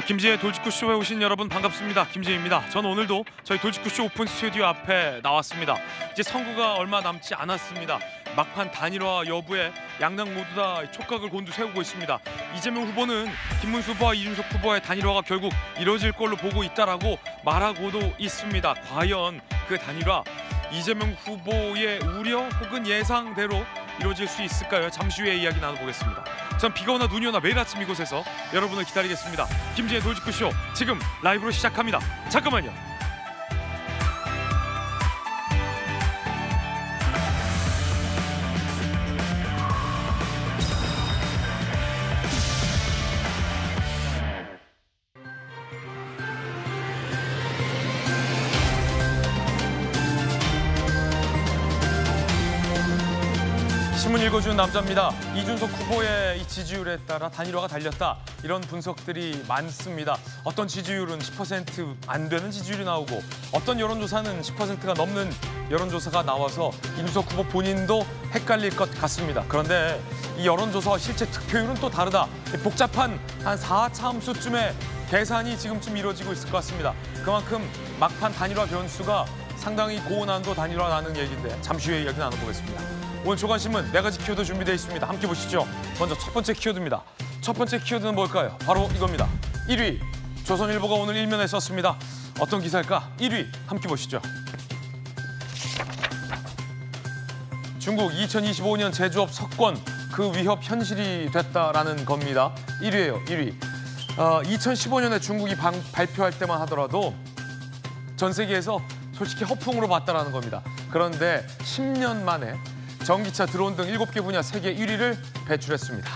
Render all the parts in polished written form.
김지의 돌직구쇼에 오신 여러분 반갑습니다. 김지혜입니다. 저는 오늘도 저희 돌직구쇼 오픈 스튜디오 앞에 나왔습니다. 이제 선거가 얼마 남지 않았습니다. 막판 단일화 여부에 양당 모두 다 촉각을 곤두세우고 있습니다. 이재명 후보는 김문수 후보와 이준석 후보의 단일화가 결국 이뤄질 걸로 보고 있다라고 말하고도 있습니다. 과연 그 단일화 이재명 후보의 우려 혹은 예상대로 이루어질 수 있을까요? 잠시 후에 이야기 나눠보겠습니다. 전 비가 오나 눈이 오나 매일 아침 이곳에서 여러분을 기다리겠습니다. 김지의 돌직구쇼 지금 라이브로 시작합니다. 잠깐만요. 신문 읽어주는 남자입니다. 이준석 후보의 이 지지율에 따라 단일화가 달렸다. 이런 분석들이 많습니다. 어떤 지지율은 10% 안 되는 지지율이 나오고 어떤 여론조사는 10%가 넘는 여론조사가 나와서 이준석 후보 본인도 헷갈릴 것 같습니다. 그런데 이 여론조사와 실제 득표율은 또 다르다. 복잡한 한 4차 함수쯤의 계산이 지금쯤 이루어지고 있을 것 같습니다. 그만큼 막판 단일화 변수가 상당히 고난도 단일화 나는 얘기인데 잠시 후에 이야기 나눠보겠습니다. 오늘 조간신문 4가지 키워드 준비되어 있습니다. 함께 보시죠. 먼저 첫 번째 키워드입니다. 첫 번째 키워드는 뭘까요? 바로 이겁니다. 1위, 조선일보가 오늘 일면에 썼습니다. 어떤 기사일까? 1위, 함께 보시죠. 중국 2025년 제조업 석권, 그 위협 현실이 됐다라는 겁니다. 1위예요, 1위. 2015년에 중국이 발표할 때만 하더라도 전 세계에서 솔직히 허풍으로 봤다라는 겁니다. 그런데 10년 만에 전기차, 드론 등 7개 분야 세계 1위를 배출했습니다.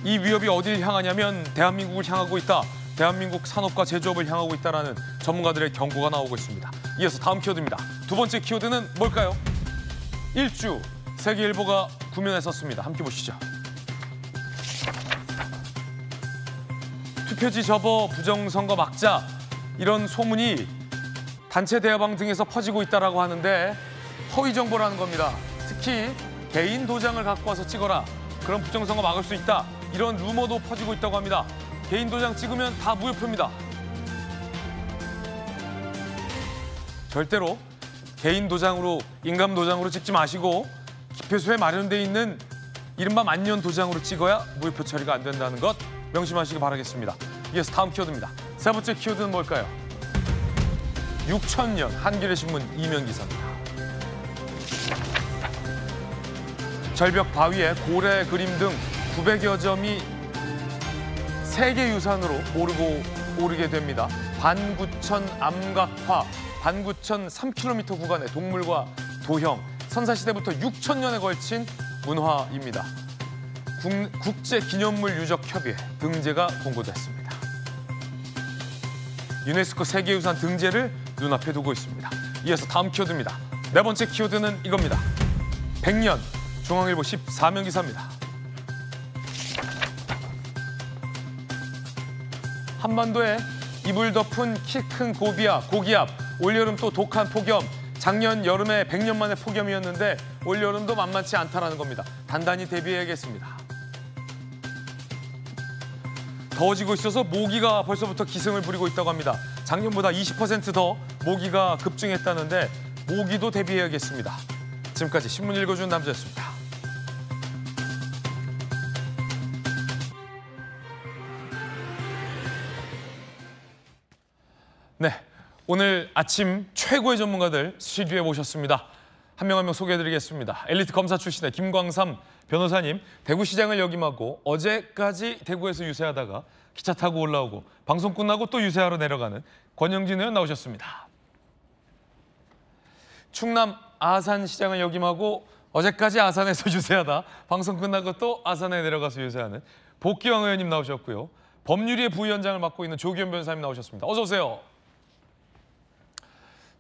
이 위협이 어딜 향하냐면 대한민국을 향하고 있다. 대한민국 산업과 제조업을 향하고 있다라는 전문가들의 경고가 나오고 있습니다. 이어서 다음 키워드입니다. 두 번째 키워드는 뭘까요? 일주, 세계일보가 구면에 썼습니다. 함께 보시죠. 투표지 접어 부정선거 막자, 이런 소문이 단체 대화방 등에서 퍼지고 있다라고 하는데 허위 정보라는 겁니다. 특히 개인 도장을 갖고 와서 찍어라. 그럼 부정선거 막을 수 있다. 이런 루머도 퍼지고 있다고 합니다. 개인 도장 찍으면 다 무효표입니다. 절대로 개인 도장으로, 인감 도장으로 찍지 마시고 기표소에 마련돼 있는 이른바 만년 도장으로 찍어야 무효표 처리가 안 된다는 것 명심하시기 바라겠습니다. 이어서 다음 키워드입니다. 세 번째 키워드는 뭘까요? 6000년 한겨레신문 이면 기사입니다. 절벽 바위에 고래 그림 등 900여 점이 세계유산으로 오르게 됩니다. 반구천 암각화, 반구천 3km 구간의 동물과 도형, 선사시대부터 6000년에 걸친 문화입니다. 국제기념물 유적협의회 등재가 공고됐습니다. 유네스코 세계유산 등재를 눈앞에 두고 있습니다. 이어서 다음 키워드입니다. 네 번째 키워드는 이겁니다. 100년, 중앙일보 14면 기사입니다. 한반도에 이불 덮은 키 큰 고기압, 올여름 또 독한 폭염. 작년 여름에 100년 만에 폭염이었는데 올여름도 만만치 않다라는 겁니다. 단단히 대비해야겠습니다. 더워지고 있어서 모기가 벌써부터 기승을 부리고 있다고 합니다. 작년보다 20% 더 모기가 급증했다는데 모기도 대비해야겠습니다. 지금까지 신문 읽어주는 남자였습니다. 네, 오늘 아침 최고의 전문가들 스튜디오에 모셨습니다. 한 명 한 명 소개해드리겠습니다. 엘리트 검사 출신의 김광삼 변호사님, 대구시장을 역임하고 어제까지 대구에서 유세하다가 기차 타고 올라오고 방송 끝나고 또 유세하러 내려가는 권영진 의원 나오셨습니다. 충남 아산시장을 역임하고 어제까지 아산에서 유세하다 방송 끝나고 또 아산에 내려가서 유세하는 복귀왕 의원님 나오셨고요. 법률위의 부위원장을 맡고 있는 조기현 변호사님 나오셨습니다. 어서 오세요.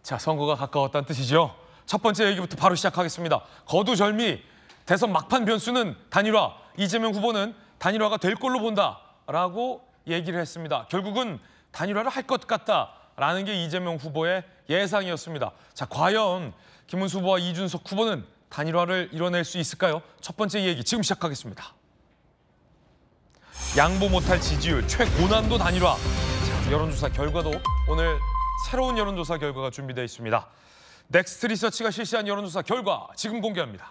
자, 선거가 가까웠다는 뜻이죠. 첫 번째 얘기부터 바로 시작하겠습니다. 거두절미, 대선 막판 변수는 단일화. 이재명 후보는 단일화가 될 걸로 본다라고 얘기를 했습니다. 결국은 단일화를 할 것 같다라는 게 이재명 후보의 예상이었습니다. 자, 과연 김문수 후보와 이준석 후보는 단일화를 이뤄낼 수 있을까요? 첫 번째 얘기 지금 시작하겠습니다. 양보 못할 지지율, 최고난도 단일화. 자, 여론조사 결과도 오늘 새로운 여론조사 결과가 준비되어 있습니다. 넥스트 리서치가 실시한 여론조사 결과 지금 공개합니다.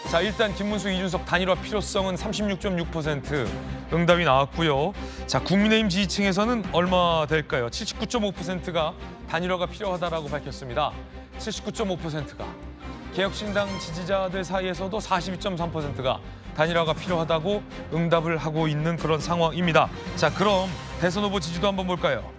자, 일단 김문수, 이준석 단일화 필요성은 36.6% 응답이 나왔고요. 자, 국민의힘 지지층에서는 얼마 될까요? 79.5%가 단일화가 필요하다라고 밝혔습니다. 79.5%가. 개혁신당 지지자들 사이에서도 42.3%가 단일화가 필요하다고 응답을 하고 있는 그런 상황입니다. 자, 그럼 대선 후보 지지도 한번 볼까요?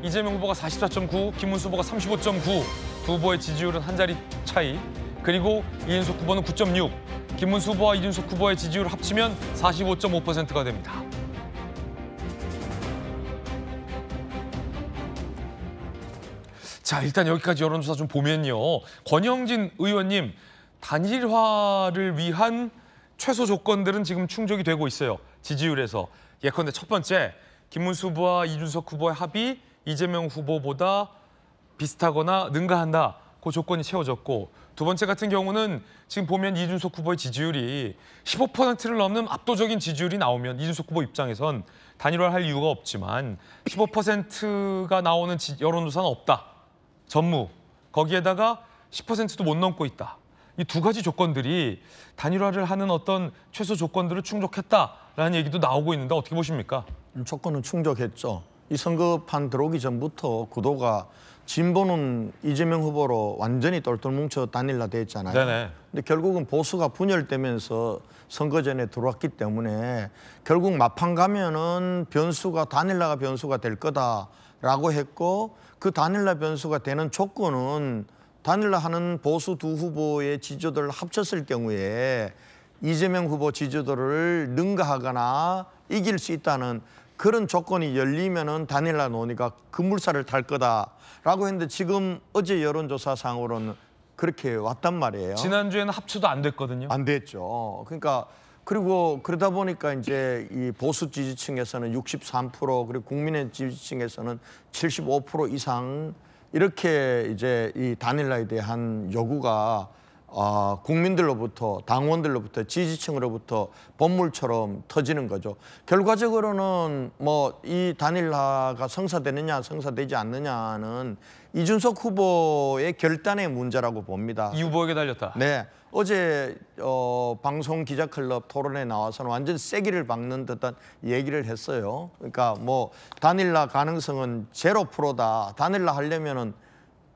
이재명 후보가 44.9, 김문수 후보가 35.9. 두 후보의 지지율은 한 자리 차이. 그리고 이준석 후보는 9.6. 김문수 후보와 이준석 후보의 지지율 합치면 45.5%가 됩니다. 자, 일단 여기까지 여론조사 좀 보면요. 권영진 의원님, 단일화를 위한 최소 조건들은 지금 충족이 되고 있어요. 지지율에서. 예컨대 첫 번째, 김문수 후보와 이준석 후보의 합이 이재명 후보보다 비슷하거나 능가한다. 그 조건이 채워졌고, 두 번째 같은 경우는 지금 보면 이준석 후보의 지지율이 15%를 넘는 압도적인 지지율이 나오면 이준석 후보 입장에선 단일화를 할 이유가 없지만 15%가 나오는 여론조사는 없다. 전무. 거기에다가 10%도 못 넘고 있다. 이 두 가지 조건들이 단일화를 하는 어떤 최소 조건들을 충족했다라는 얘기도 나오고 있는데 어떻게 보십니까? 조건은 충족했죠. 이 선거판 들어오기 전부터 구도가 진보는 이재명 후보로 완전히 똘똘 뭉쳐 단일화 됐잖아요. 네네. 근데 결국은 보수가 분열되면서 선거 전에 들어왔기 때문에 결국 막판 가면은 변수가 단일화가 변수가 될 거다라고 했고, 그 단일화 변수가 되는 조건은 단일화하는 보수 두 후보의 지지도를 합쳤을 경우에 이재명 후보 지지도를 능가하거나 이길 수 있다는 그런 조건이 열리면은 단일화 논의가 급물살을 탈 거다라고 했는데, 지금 어제 여론조사상으로는 그렇게 왔단 말이에요. 지난주에는 합쳐도 안 됐거든요. 안 됐죠. 그러니까 그리고 그러다 보니까 이제 이 보수 지지층에서는 63%, 그리고 국민의 지지층에서는 75% 이상 이렇게 이제 이 단일화에 대한 요구가 국민들로부터, 당원들로부터, 지지층으로부터 본물처럼 터지는 거죠. 결과적으로는 뭐 이 단일화가 성사되느냐 성사되지 않느냐는 이준석 후보의 결단의 문제라고 봅니다. 이 후보에게 달렸다. 네, 어제 방송 기자클럽 토론에 나와서는 완전 세기를 박는 듯한 얘기를 했어요. 그러니까 뭐 단일화 가능성은 0%다. 단일화 하려면은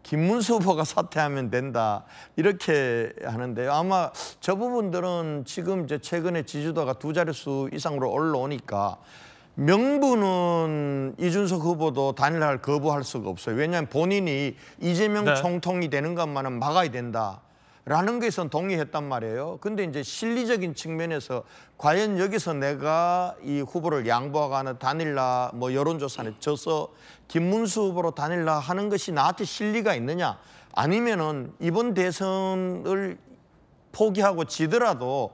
김문수 후보가 사퇴하면 된다, 이렇게 하는데요. 아마 저 부분들은 지금 이제 최근에 지지도가 두 자릿수 이상으로 올라오니까 명분은 이준석 후보도 단일화를 거부할 수가 없어요. 왜냐하면 본인이 이재명 총통이 되는 것만은 막아야 된다라는 것에선 동의했단 말이에요. 근데 이제 실리적인 측면에서 과연 여기서 내가 이 후보를 양보하거나 단일화 뭐 여론조사에 져서 김문수 후보로 단일화 하는 것이 나한테 실리가 있느냐, 아니면은 이번 대선을 포기하고 지더라도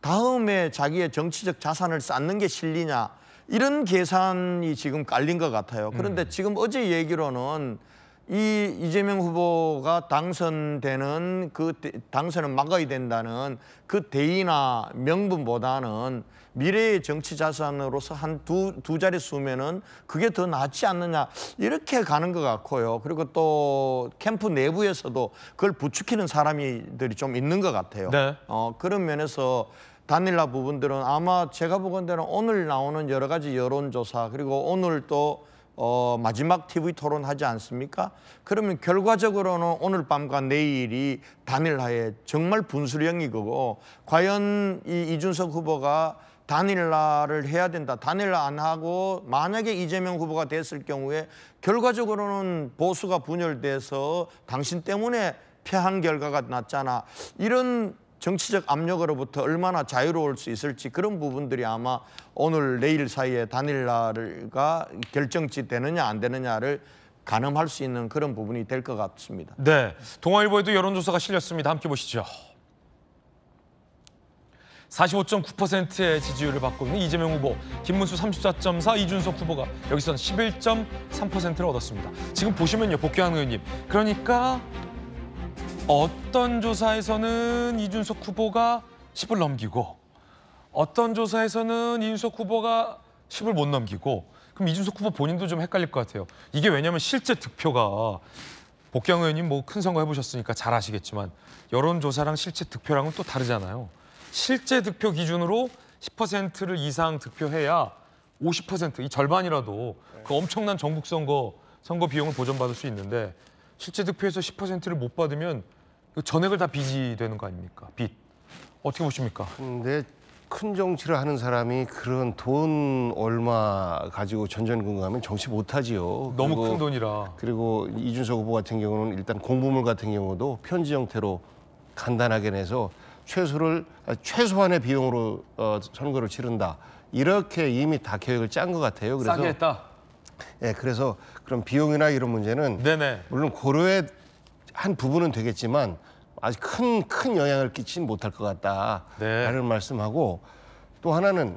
다음에 자기의 정치적 자산을 쌓는 게 실리냐, 이런 계산이 지금 깔린 것 같아요. 그런데 지금 어제 얘기로는 이 이재명 후보가 당선되는 그 당선을 막아야 된다는 그 대의나 명분보다는 미래의 정치 자산으로서 한 두 자릿수면은 그게 더 낫지 않느냐, 이렇게 가는 것 같고요. 그리고 또 캠프 내부에서도 그걸 부추기는 사람들이 좀 있는 것 같아요. 네. 그런 면에서 단일화 부분들은 아마 제가 보건대로 오늘 나오는 여러 가지 여론조사, 그리고 오늘 또 마지막 TV 토론 하지 않습니까? 그러면 결과적으로는 오늘 밤과 내일이 단일화의 정말 분수령이 거고, 과연 이 이준석 후보가 단일화를 해야 된다, 단일화 안 하고 만약에 이재명 후보가 됐을 경우에 결과적으로는 보수가 분열돼서 당신 때문에 패한 결과가 났잖아, 이런 정치적 압력으로부터 얼마나 자유로울 수 있을지, 그런 부분들이 아마 오늘 내일 사이에 단일화가 결정지 되느냐 안 되느냐를 가늠할 수 있는 그런 부분이 될 것 같습니다. 네, 동아일보에도 여론조사가 실렸습니다. 함께 보시죠. 45.9%의 지지율을 받고 있는 이재명 후보, 김문수 34.4, 이준석 후보가 여기서는 11.3%를 얻었습니다. 지금 보시면요, 복귀한 의원님, 그러니까 어떤 조사에서는 이준석 후보가 10을 넘기고 어떤 조사에서는 이준석 후보가 10을 못 넘기고 그럼 이준석 후보 본인도 좀 헷갈릴 것 같아요. 이게 왜냐하면 실제 득표가 복경 의원님 뭐 큰 선거 해보셨으니까 잘 아시겠지만 여론조사랑 실제 득표랑은 또 다르잖아요. 실제 득표 기준으로 10%를 이상 득표해야 50%, 이 절반이라도 그 엄청난 전국 선거 비용을 보전받을 수 있는데 실제 득표에서 10%를 못 받으면 전액을 다 빚이 되는 거 아닙니까? 빚. 어떻게 보십니까? 근데 큰 정치를 하는 사람이 그런 돈 얼마 가지고 전전긍긍하면 정치 못하지요. 너무 큰 돈이라. 그리고 이준석 후보 같은 경우는 일단 공부물 같은 경우도 편지 형태로 간단하게 내서 최소한의 비용으로 선거를 치른다. 이렇게 이미 다 계획을 짠 것 같아요. 그래서 싸게 했다. 예, 그래서 그런 비용이나 이런 문제는 네네. 물론 고려의 한 부분은 되겠지만 아주 큰 영향을 끼치진 못할 것 같다라는 말씀하고 또 하나는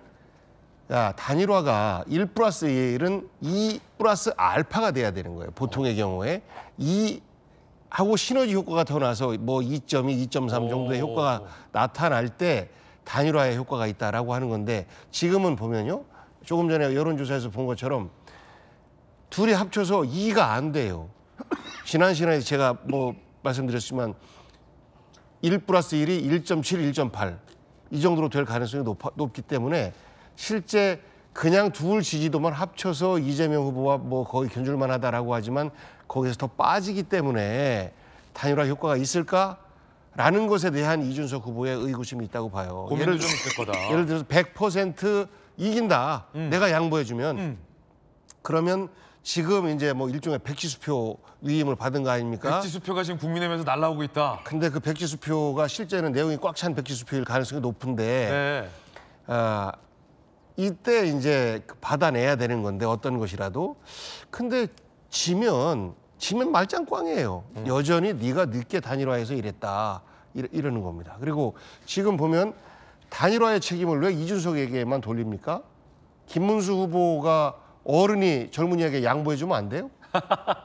단일화가 1+1은 2+알파가 돼야 되는 거예요. 보통의 경우에 2하고 시너지 효과가 더 나서 뭐 2.2, 2.3 정도의 효과가 나타날 때 단일화의 효과가 있다라고 하는 건데 지금은 보면요. 조금 전에 여론조사에서 본 것처럼 둘이 합쳐서 2가 안 돼요. 지난 시간에 제가 뭐 말씀드렸지만 1+1이 1.7, 1.8 이 정도로 될 가능성이 높기 때문에 실제 그냥 둘 지지도만 합쳐서 이재명 후보와 뭐 거의 견줄만 하다라고 하지만 거기서 더 빠지기 때문에 단일화 효과가 있을까라는 것에 대한 이준석 후보의 의구심이 있다고 봐요. 고민도 좀 있을 거다. 예를 들어서 100% 이긴다. 내가 양보해주면 그러면 지금 이제 뭐 일종의 백지수표 위임을 받은 거 아닙니까? 백지수표가 지금 국민의힘에서 날라오고 있다. 근데 그 백지수표가 실제는 내용이 꽉 찬 백지수표일 가능성이 높은데 네. 이때 이제 받아내야 되는 건데 어떤 것이라도 근데 지면 말짱꽝이에요. 여전히 네가 늦게 단일화해서 이랬다 이러는 겁니다. 그리고 지금 보면 단일화의 책임을 왜 이준석에게만 돌립니까? 김문수 후보가 어른이 젊은이에게 양보해주면 안 돼요?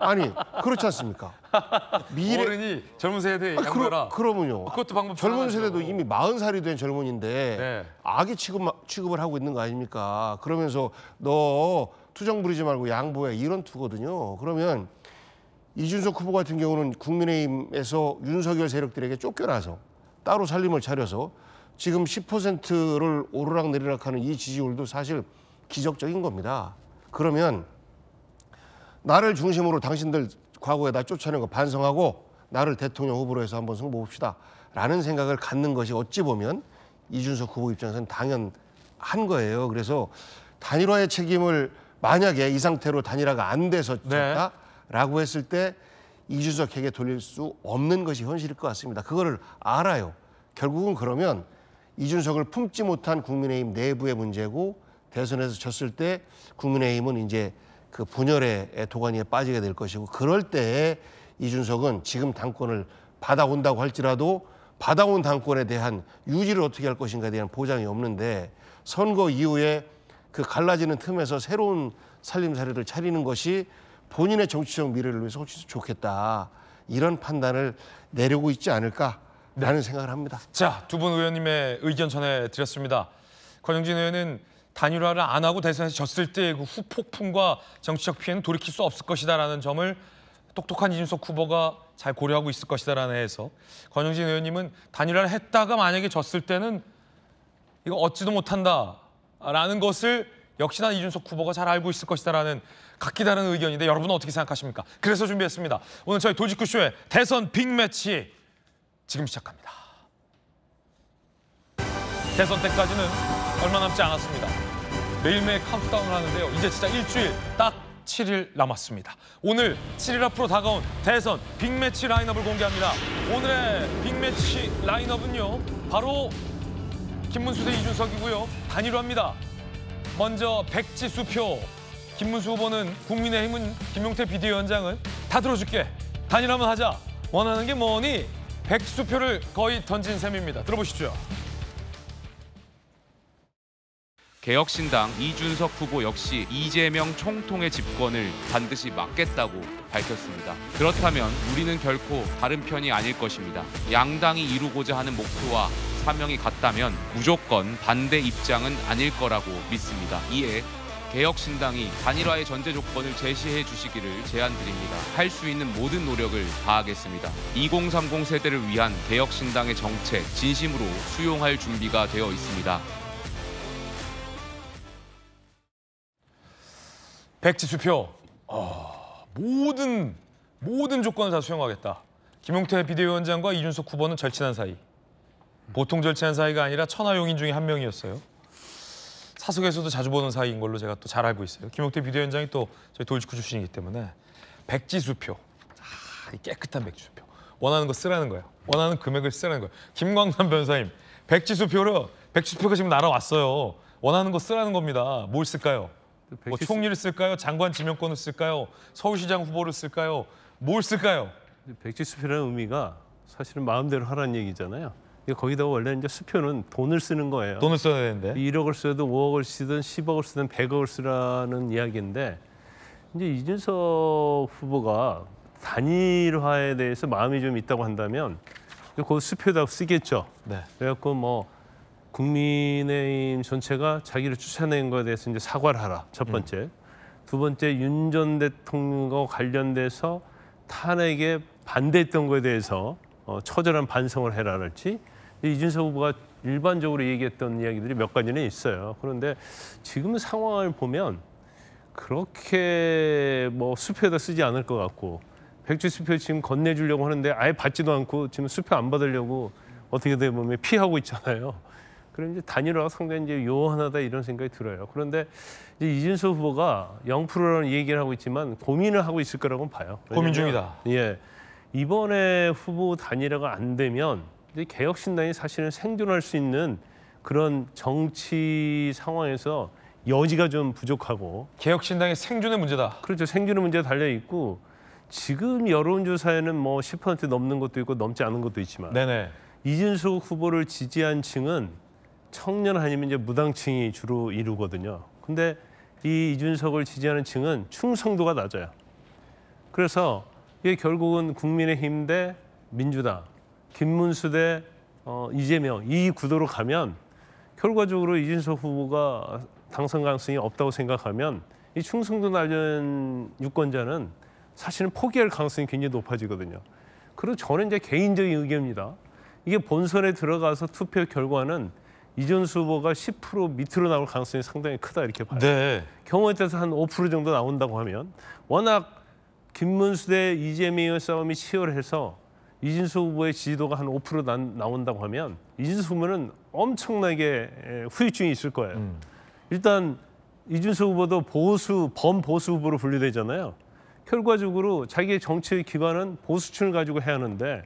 아니 그렇지 않습니까? 어른이 젊은 세대에 양보해라. 그러면요. 그것도 방법 젊은 편하죠. 세대도 이미 40살이 된 젊은인데 네. 아기 취급을 하고 있는 거 아닙니까? 그러면서 너 투정 부리지 말고 양보해 이런 투거든요. 그러면 이준석 후보 같은 경우는 국민의힘에서 윤석열 세력들에게 쫓겨나서 따로 살림을 차려서 지금 10%를 오르락내리락하는 이 지지율도 사실 기적적인 겁니다. 그러면 나를 중심으로 당신들 과거에 나 쫓아낸 거 반성하고 나를 대통령 후보로 해서 한번 승부 봅시다 라는 생각을 갖는 것이 어찌 보면 이준석 후보 입장에서는 당연한 거예요. 그래서 단일화의 책임을 만약에 이 상태로 단일화가 안 돼서 졌다라고 했을 때 이준석에게 돌릴 수 없는 것이 현실일 것 같습니다. 그거를 알아요. 결국은 그러면 이준석을 품지 못한 국민의힘 내부의 문제고 대선에서 졌을 때 국민의힘은 이제 그 분열의 도가니에 빠지게 될 것이고 그럴 때 이준석은 지금 당권을 받아온다고 할지라도 받아온 당권에 대한 유지를 어떻게 할 것인가에 대한 보장이 없는데 선거 이후에 그 갈라지는 틈에서 새로운 살림살이를 차리는 것이 본인의 정치적 미래를 위해서 훨씬 좋겠다. 이런 판단을 내리고 있지 않을까라는 생각을 합니다. 자, 두 분 의원님의 의견 전해드렸습니다. 권영진 의원은 단일화를 안 하고 대선에서 졌을 때 그 후폭풍과 정치적 피해는 돌이킬 수 없을 것이다라는 점을 똑똑한 이준석 후보가 잘 고려하고 있을 것이다라는 해서 권영진 의원님은 단일화를 했다가 만약에 졌을 때는 이거 얻지도 못한다라는 것을 역시나 이준석 후보가 잘 알고 있을 것이다라는 각기 다른 의견인데 여러분은 어떻게 생각하십니까? 그래서 준비했습니다. 오늘 저희 도지쿠쇼의 대선 빅매치 지금 시작합니다. 대선 때까지는 얼마 남지 않았습니다. 매일매일 카운트다운을 하는데요. 이제 진짜 일주일 딱 7일 남았습니다. 오늘 7일 앞으로 다가온 대선 빅매치 라인업을 공개합니다. 오늘의 빅매치 라인업은요. 바로 김문수 대 이준석이고요. 단일화입니다. 먼저 백지수표. 김문수 후보는 국민의힘은 김용태 비대위원장은 다 들어줄게. 단일화만 하자. 원하는 게 뭐니? 백수표를 거의 던진 셈입니다. 들어보시죠. 개혁신당 이준석 후보 역시 이재명 총통의 집권을 반드시 막겠다고 밝혔습니다. 그렇다면 우리는 결코 다른 편이 아닐 것입니다. 양당이 이루고자 하는 목표와 사명이 같다면 무조건 반대 입장은 아닐 거라고 믿습니다. 이에 개혁신당이 단일화의 전제 조건을 제시해 주시기를 제안드립니다. 할 수 있는 모든 노력을 다하겠습니다. 2030 세대를 위한 개혁신당의 정책 진심으로 수용할 준비가 되어 있습니다. 백지 수표. 모든 조건을 다 수용하겠다. 김용태 비대위원장과 이준석 후보는 절친한 사이. 보통 절친한 사이가 아니라 천하용인 중에 한 명이었어요. 사석에서도 자주 보는 사이인 걸로 제가 또 잘 알고 있어요. 김용태 비대위원장이 또 저희 돌직구 출신이기 때문에 백지 수표. 이 깨끗한 백지 수표. 원하는 거 쓰라는 거예요. 원하는 금액을 쓰라는 거예요. 김광삼 변호사님, 백지 수표가 지금 날아왔어요. 원하는 거 쓰라는 겁니다. 뭘 쓸까요? 뭐 총리를 쓸까요? 장관 지명권을 쓸까요? 서울시장 후보를 쓸까요? 뭘 쓸까요? 백지 수표라는 의미가 사실은 마음대로 하라는 얘기잖아요. 거기다가 원래 이제 수표는 돈을 쓰는 거예요. 돈을 써야 되는데. 1억을 써도 5억을 쓰든 10억을 쓰든 100억을 쓰라는 이야기인데 이제 이준석 후보가 단일화에 대해서 마음이 좀 있다고 한다면 그 수표에다 쓰겠죠. 네. 그래갖고 뭐 국민의힘 전체가 자기를 쫓아낸 거에 대해서 이제 사과를 하라. 첫 번째. 두 번째, 윤 전 대통령과 관련돼서 탄핵에 반대했던 거에 대해서 처절한 반성을 해라랄지. 이준석 후보가 일반적으로 얘기했던 이야기들이 몇 가지는 있어요. 그런데 지금 상황을 보면 그렇게 뭐 수표에다 쓰지 않을 것 같고 백지 수표 지금 건네주려고 하는데 아예 받지도 않고 지금 수표 안 받으려고 어떻게 보면 피하고 있잖아요. 그럼 이제 단일화가 상당히 이제 요원하다 이런 생각이 들어요. 그런데 이제 이준석 후보가 0%라는 얘기를 하고 있지만 고민을 하고 있을 거라고 봐요. 고민 중이다. 예, 이번에 후보 단일화가 안 되면 이제 개혁신당이 사실은 생존할 수 있는 그런 정치 상황에서 여지가 좀 부족하고 개혁신당의 생존의 문제다. 그렇죠. 생존의 문제가 달려 있고 지금 여론조사에는 뭐 10% 넘는 것도 있고 넘지 않은 것도 있지만 네네. 이준석 후보를 지지한 층은 청년 아니면 이제 무당층이 주로 이루거든요. 근데 이 이준석을 지지하는 층은 충성도가 낮아요. 그래서 이게 결국은 국민의힘 대 민주당, 김문수 대 이재명 이 구도로 가면 결과적으로 이준석 후보가 당선 가능성이 없다고 생각하면 이 충성도 낮은 유권자는 사실은 포기할 가능성이 굉장히 높아지거든요. 그리고 저는 이제 개인적인 의견입니다. 이게 본선에 들어가서 투표 결과는 이준석 후보가 10% 밑으로 나올 가능성이 상당히 크다 이렇게 봐요. 네. 경우에 따라서 한 5% 정도 나온다고 하면 워낙 김문수 대 이재명의 싸움이 치열해서 이준석 후보의 지지도가 한 5% 나온다고 하면 이준석 후보는 엄청나게 후유증이 있을 거예요. 일단 이준석 후보도 범보수 후보로 분류되잖아요. 결과적으로 자기의 정치의 기반은 보수층을 가지고 해야 하는데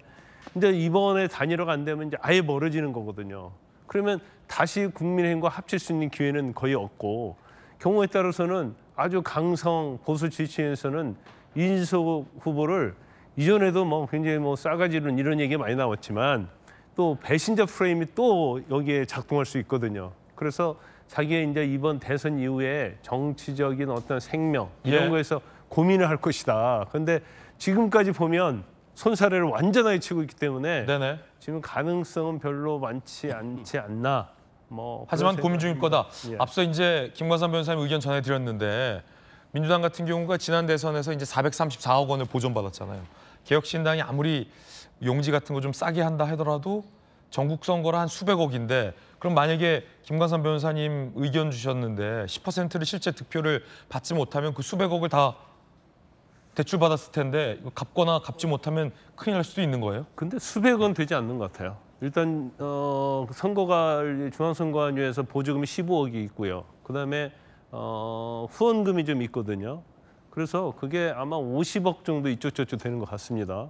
이제 이번에 단일화가 안 되면 이제 아예 멀어지는 거거든요. 그러면 다시 국민의힘과 합칠 수 있는 기회는 거의 없고 경우에 따라서는 아주 강성 보수 지지층에서는 이준석 후보를 이전에도 뭐 굉장히 뭐 싸가지는 이런 얘기가 많이 나왔지만 또 배신자 프레임이 또 여기에 작동할 수 있거든요. 그래서 자기의 이제 이번 대선 이후에 정치적인 어떤 생명 이런 예. 거에서 고민을 할 것이다. 그런데 지금까지 보면 손사래를 완전하게 치고 있기 때문에 네네. 지금 가능성은 별로 많지 않지 않나. 하지만 그런 고민 중일 거다. 예. 앞서 이제 김광삼 변호사님 의견 전해드렸는데 민주당 같은 경우가 지난 대선에서 이제 434억 원을 보존받았잖아요. 개혁신당이 아무리 용지 같은 거 좀 싸게 한다 하더라도 전국 선거라 한 수백억인데 그럼 만약에 김광삼 변호사님 의견 주셨는데 10%를 실제 득표를 받지 못하면 그 수백억을 다 대출 받았을 텐데 이거 갚거나 갚지 못하면 큰일 날 수도 있는 거예요? 근데 수백원 되지 않는 것 같아요. 일단 중앙선거관위에서 보조금이 15억이 있고요. 그다음에 후원금이 좀 있거든요. 그래서 그게 아마 50억 정도 이쪽 저쪽 되는 것 같습니다.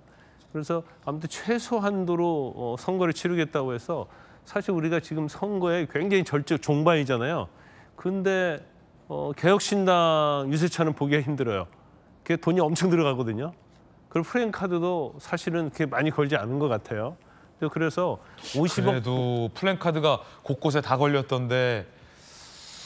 그래서 아무튼 최소한도로 선거를 치르겠다고 해서 사실 우리가 지금 선거에 굉장히 종반이잖아요. 근데 개혁신당 유세차는 보기가 힘들어요. 그게 돈이 엄청 들어가거든요. 그리고 플랜카드도 사실은 그렇게 많이 걸지 않은 것 같아요. 그래서 50억 그래도 플랜카드가 곳곳에 다 걸렸던데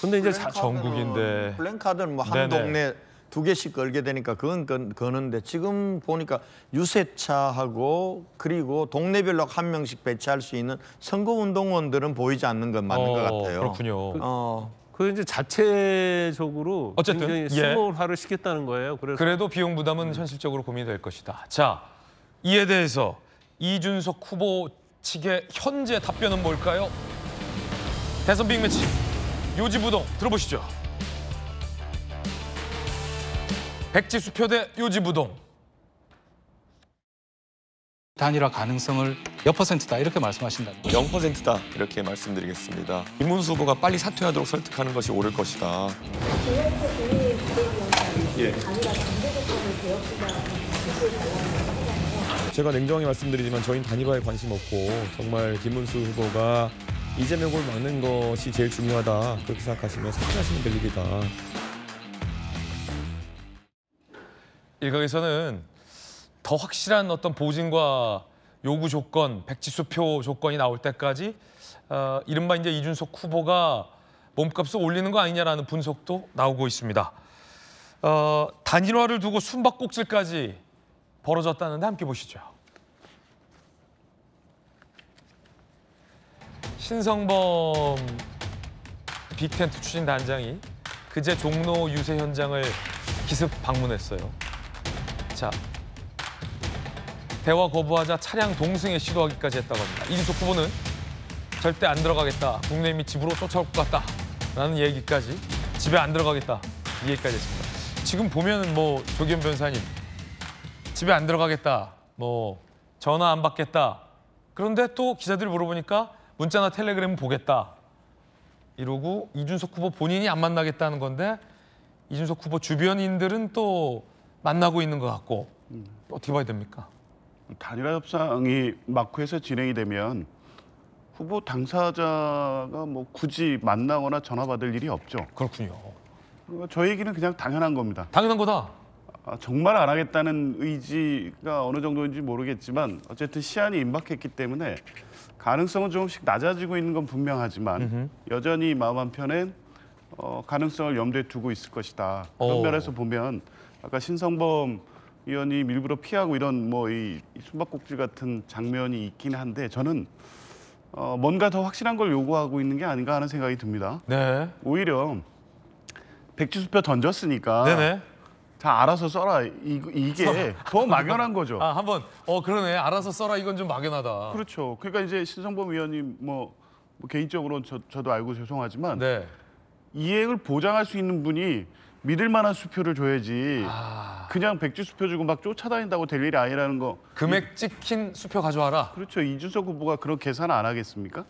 근데 이제 전국인데. 플랜카드는 뭐 한 네네. 동네 2개씩 걸게 되니까 그건 거는데 지금 보니까 유세차하고 그리고 동네별로 한 명씩 배치할 수 있는 선거운동원들은 보이지 않는 건 맞는 것 같아요. 그렇군요. 그 이제 자체적으로 어쨌든, 굉장히 예. 스몰화를 시켰다는 거예요. 그래서 그래도 비용 부담은 현실적으로 고민이 될 것이다. 자, 이에 대해서 이준석 후보 측의 현재 답변은 뭘까요? 대선 빅매치 요지부동 들어보시죠. 백지수표 대 요지부동. 단일화 가능성을 몇 %다 이렇게 말씀하신다. 0%다 이렇게 말씀드리겠습니다. 김문수 후보가 빨리 사퇴하도록 설득하는 것이 옳을 것이다. 제가 냉정하게 말씀드리지만 저희는 단일화에 관심 없고 정말 김문수 후보가 이재명 후보를 막는 것이 제일 중요하다 그렇게 생각하시면 사퇴하시면 될 일이다. 일각에서는 더 확실한 어떤 보증과 요구 조건, 백지수표 조건이 나올 때까지 이른바 이제 이준석 후보가 몸값을 올리는 거 아니냐라는 분석도 나오고 있습니다. 단일화를 두고 숨바꼭질까지 벌어졌다는데 함께 보시죠. 신성범 빅텐트 추진 단장이 그제 종로 유세 현장을 기습 방문했어요. 자, 대화 거부하자 차량 동승에 시도하기까지 했다고 합니다. 이준석 후보는 절대 안 들어가겠다. 국내미 집으로 쫓아올 것 같다. 라는 얘기까지 집에 안 들어가겠다. 이 얘기까지 했습니다. 지금 보면은 뭐 조기현 변호사님 집에 안 들어가겠다. 뭐 전화 안 받겠다. 그런데 또 기자들이 물어보니까 문자나 텔레그램 보겠다. 이러고 이준석 후보 본인이 안 만나겠다는 건데 이준석 후보 주변인들은 또 만나고 있는 것 같고 어떻게 봐야 됩니까? 단일화 협상이 막후에서 진행이 되면 후보 당사자가 뭐 굳이 만나거나 전화 받을 일이 없죠. 그렇군요. 저 얘기는 그냥 당연한 겁니다. 당연한 거다. 정말 안 하겠다는 의지가 어느 정도인지 모르겠지만 어쨌든 시한이 임박했기 때문에 가능성은 조금씩 낮아지고 있는 건 분명하지만 여전히 마음 한편엔 가능성을 염두에 두고 있을 것이다. 그런 면에서 보면 아까 신성범 의원이 일부러 피하고 이런 뭐 이 숨바꼭질 같은 장면이 있긴 한데 저는 뭔가 더 확실한 걸 요구하고 있는 게 아닌가 하는 생각이 듭니다. 네. 오히려 백지수표 던졌으니까 네네. 다 알아서 써라. 이게 더 막연한 거죠. 아, 한번 그러네. 알아서 써라. 이건 좀 막연하다. 그렇죠. 그러니까 이제 신성범 의원님 뭐 개인적으로 저도 알고 죄송하지만 네. 이행을 보장할 수 있는 분이 믿을 만한 수표를 줘야지. 그냥 백지수표 주고 막 쫓아다닌다고 될 일이 아니라는 거. 금액 찍힌 수표 가져와라. 그렇죠. 이준석 후보가 그런 계산 안 하겠습니까?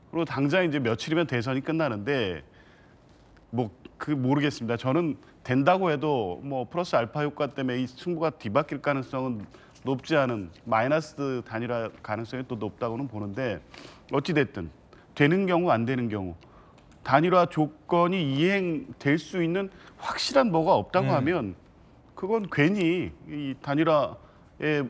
그리고 당장 이제 며칠이면 대선이 끝나는데 모르겠습니다. 저는 된다고 해도 뭐 플러스 알파 효과 때문에 이 승부가 뒤바뀔 가능성은 높지 않은 마이너스 단일화 가능성이 또 높다고는 보는데 어찌 됐든 되는 경우 안 되는 경우 단일화 조건이 이행될 수 있는 확실한 뭐가 없다고 하면 그건 괜히 이 단일화에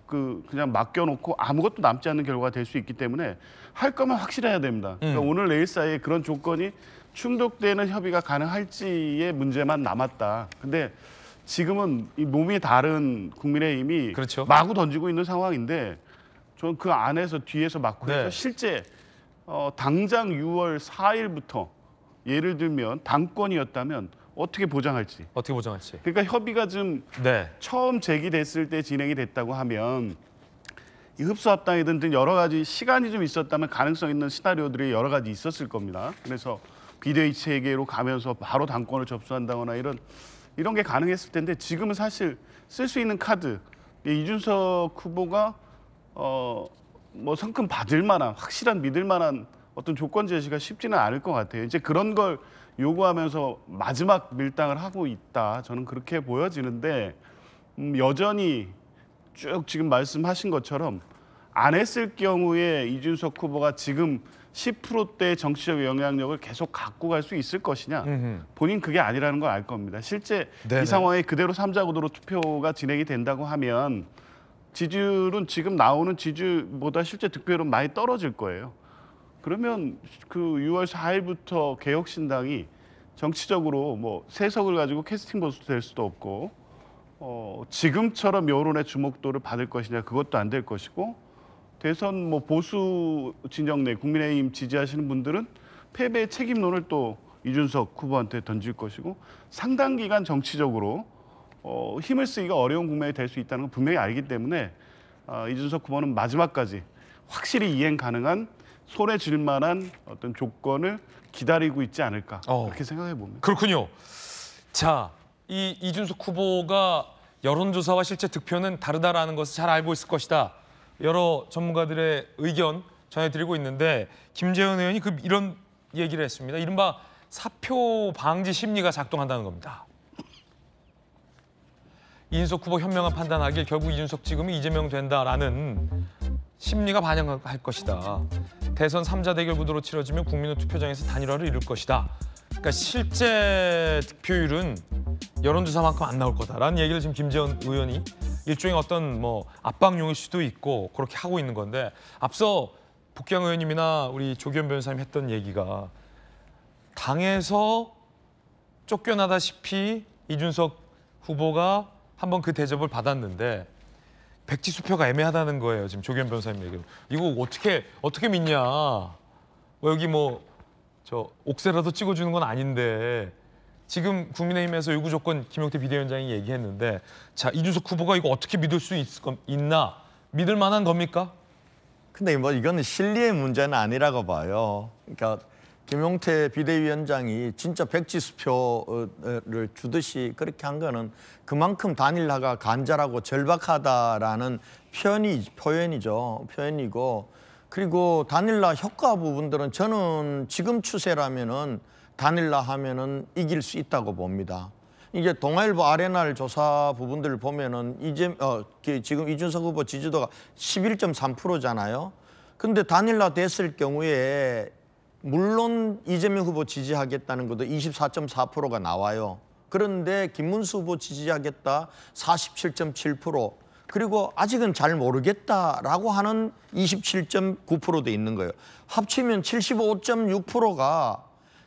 그냥 맡겨놓고 아무것도 남지 않는 결과가 될 수 있기 때문에 할 거면 확실해야 됩니다. 그러니까 오늘 내일 사이에 그런 조건이 충족되는 협의가 가능할지의 문제만 남았다. 근데 지금은 이 몸이 다른 국민의힘이 그렇죠. 마구 던지고 있는 상황인데 저는 그 안에서 뒤에서 막고 해서 네. 실제 당장 6월 4일부터 예를 들면 당권이었다면 어떻게 보장할지. 어떻게 보장할지. 그러니까 협의가 좀 네. 처음 제기됐을 때 진행이 됐다고 하면 이 흡수합당이든 등 여러 가지 시간이 좀 있었다면 가능성 있는 시나리오들이 여러 가지 있었을 겁니다. 그래서 비대위 체계로 가면서 바로 당권을 접수한다거나 이런 게 가능했을 텐데 지금은 사실 쓸 수 있는 카드 이준석 후보가 뭐 성큼 받을 만한 확실한 믿을 만한 어떤 조건 제시가 쉽지는 않을 것 같아요. 이제 그런 걸 요구하면서 마지막 밀당을 하고 있다. 저는 그렇게 보여지는데 여전히 쭉 지금 말씀하신 것처럼 안 했을 경우에 이준석 후보가 지금 10%대의 정치적 영향력을 계속 갖고 갈 수 있을 것이냐. 본인 그게 아니라는 걸 알 겁니다. 실제 네네. 이 상황에 그대로 3자 구도로 투표가 진행이 된다고 하면 지지율은 지금 나오는 지지율보다 실제 득표율은 많이 떨어질 거예요. 그러면 그 6월 4일부터 개혁신당이 정치적으로 뭐 세석을 가지고 캐스팅 보수 될 수도 없고 지금처럼 여론의 주목도를 받을 것이냐 그것도 안 될 것이고 대선 뭐 보수 진영 내 국민의힘 지지하시는 분들은 패배의 책임론을 또 이준석 후보한테 던질 것이고 상당 기간 정치적으로 힘을 쓰기가 어려운 국면이 될 수 있다는 건 분명히 알기 때문에 이준석 후보는 마지막까지 확실히 이행 가능한 손에 쥘 만한 어떤 조건을 기다리고 있지 않을까 그렇게 생각해 봅니다. 그렇군요. 자, 이 이준석 후보가 여론조사와 실제 득표는 다르다라는 것을 잘 알고 있을 것이다. 여러 전문가들의 의견 전해드리고 있는데 김재현 의원이 이런 얘기를 했습니다. 이른바 사표 방지 심리가 작동한다는 겁니다. 이준석 후보 현명한 판단하길 결국 이준석 찍으면 이재명 된다라는 심리가 반영할 것이다. 대선 3자 대결 구도로 치러지면 국민의 투표장에서 단일화를 이룰 것이다. 그러니까 실제 득표율은 여론조사만큼 안 나올 거다라는 얘기를 지금 김재현 의원이 일종의 어떤 뭐 압박용일 수도 있고 그렇게 하고 있는 건데 앞서 복경 의원님이나 우리 조기현 변호사님 했던 얘기가 당에서 쫓겨나다시피 이준석 후보가 한번 그 대접을 받았는데 백지수표가 애매하다는 거예요. 지금 조기현 변호사님 얘기로. 이거 어떻게 믿냐. 여기 저 옥새라도 찍어주는 건 아닌데 지금 국민의힘에서 요구 조건 김용태 비대위원장이 얘기했는데 자 이준석 후보가 이거 어떻게 믿을 수 있나? 믿을 만한 겁니까? 근데 뭐 이거는 실리의 문제는 아니라고 봐요. 그러니까 김용태 비대위원장이 진짜 백지수표를 주듯이 그렇게 한 거는 그만큼 단일화가 간절하고 절박하다라는 표현이고 그리고 단일화 효과 부분들은 저는 지금 추세라면은 단일화 하면은 이길 수 있다고 봅니다. 이게 동아일보 아레날 조사 부분들을 보면은 지금 이준석 후보 지지도가 11.3%잖아요. 근데 단일화 됐을 경우에 물론 이재명 후보 지지하겠다는 것도 24.4%가 나와요. 그런데 김문수 후보 지지하겠다 47.7%. 그리고 아직은 잘 모르겠다라고 하는 27.9%도 있는 거예요. 합치면 75.6%가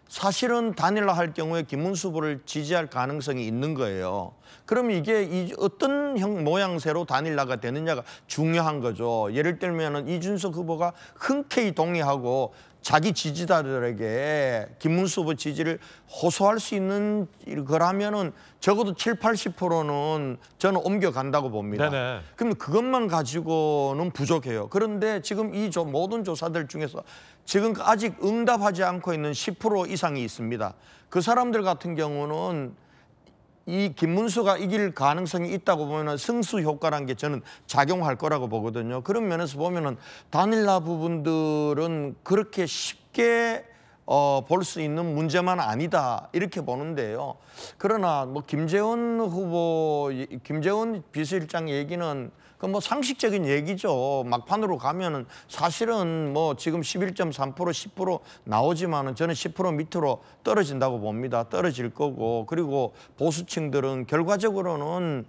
사실은 단일화 할 경우에 김문수 후보를 지지할 가능성이 있는 거예요. 그럼 이게 어떤 모양새로 단일화가 되느냐가 중요한 거죠. 예를 들면 이준석 후보가 흔쾌히 동의하고 자기 지지자들에게 김문수 후보 지지를 호소할 수 있는 거라면은 적어도 70~80%는 저는 옮겨간다고 봅니다. 네네. 그럼 그것만 가지고는 부족해요. 그런데 지금 이 모든 조사들 중에서 지금 아직 응답하지 않고 있는 10% 이상이 있습니다. 그 사람들 같은 경우는 이 김문수가 이길 가능성이 있다고 보면 승수 효과라는 게 저는 작용할 거라고 보거든요. 그런 면에서 보면은 단일화 부분들은 그렇게 쉽게 볼 수 있는 문제만 아니다 이렇게 보는데요. 그러나 뭐 김재원 비서실장 얘기는 그 뭐 상식적인 얘기죠. 막판으로 가면은 사실은 뭐 지금 11.3% 10% 나오지만은 저는 10% 밑으로 떨어진다고 봅니다. 떨어질 거고 그리고 보수층들은 결과적으로는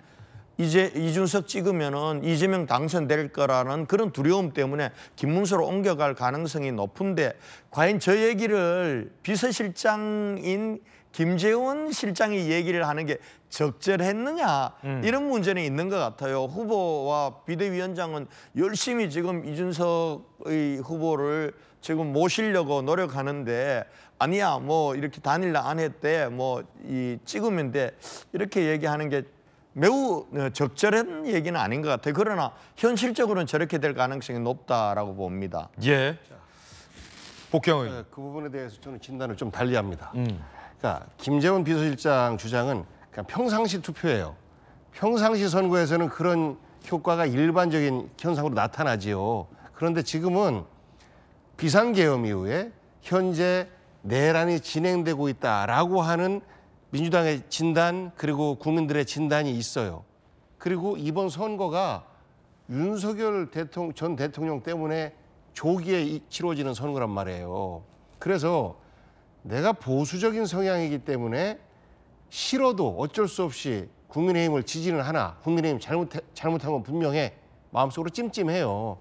이제 이준석 찍으면은 이재명 당선될 거라는 그런 두려움 때문에 김문수로 옮겨갈 가능성이 높은데 과연 저 얘기를 비서실장인 김재원 실장이 얘기를 하는 게 적절했느냐 이런 문제는 있는 것 같아요. 후보와 비대위원장은 열심히 지금 이준석의 후보를 지금 모시려고 노력하는데 아니야 뭐 이렇게 단일화 안 했대 뭐 찍으면 돼 이렇게 얘기하는 게 매우 적절한 얘기는 아닌 것 같아요. 그러나 현실적으로는 저렇게 될 가능성이 높다라고 봅니다. 예. 복경의 그 부분에 대해서 저는 진단을 좀 달리합니다. 그러니까 김재원 비서실장 주장은 그냥 평상시 투표예요. 평상시 선거에서는 그런 효과가 일반적인 현상으로 나타나지요. 그런데 지금은 비상계엄 이후에 현재 내란이 진행되고 있다라고 하는 민주당의 진단 그리고 국민들의 진단이 있어요. 그리고 이번 선거가 윤석열 전 대통령 때문에 조기에 치러지는 선거란 말이에요. 그래서 내가 보수적인 성향이기 때문에 싫어도 어쩔 수 없이 국민의힘을 지지는 하나 국민의힘 잘못한 건 분명해. 마음속으로 찜찜해요.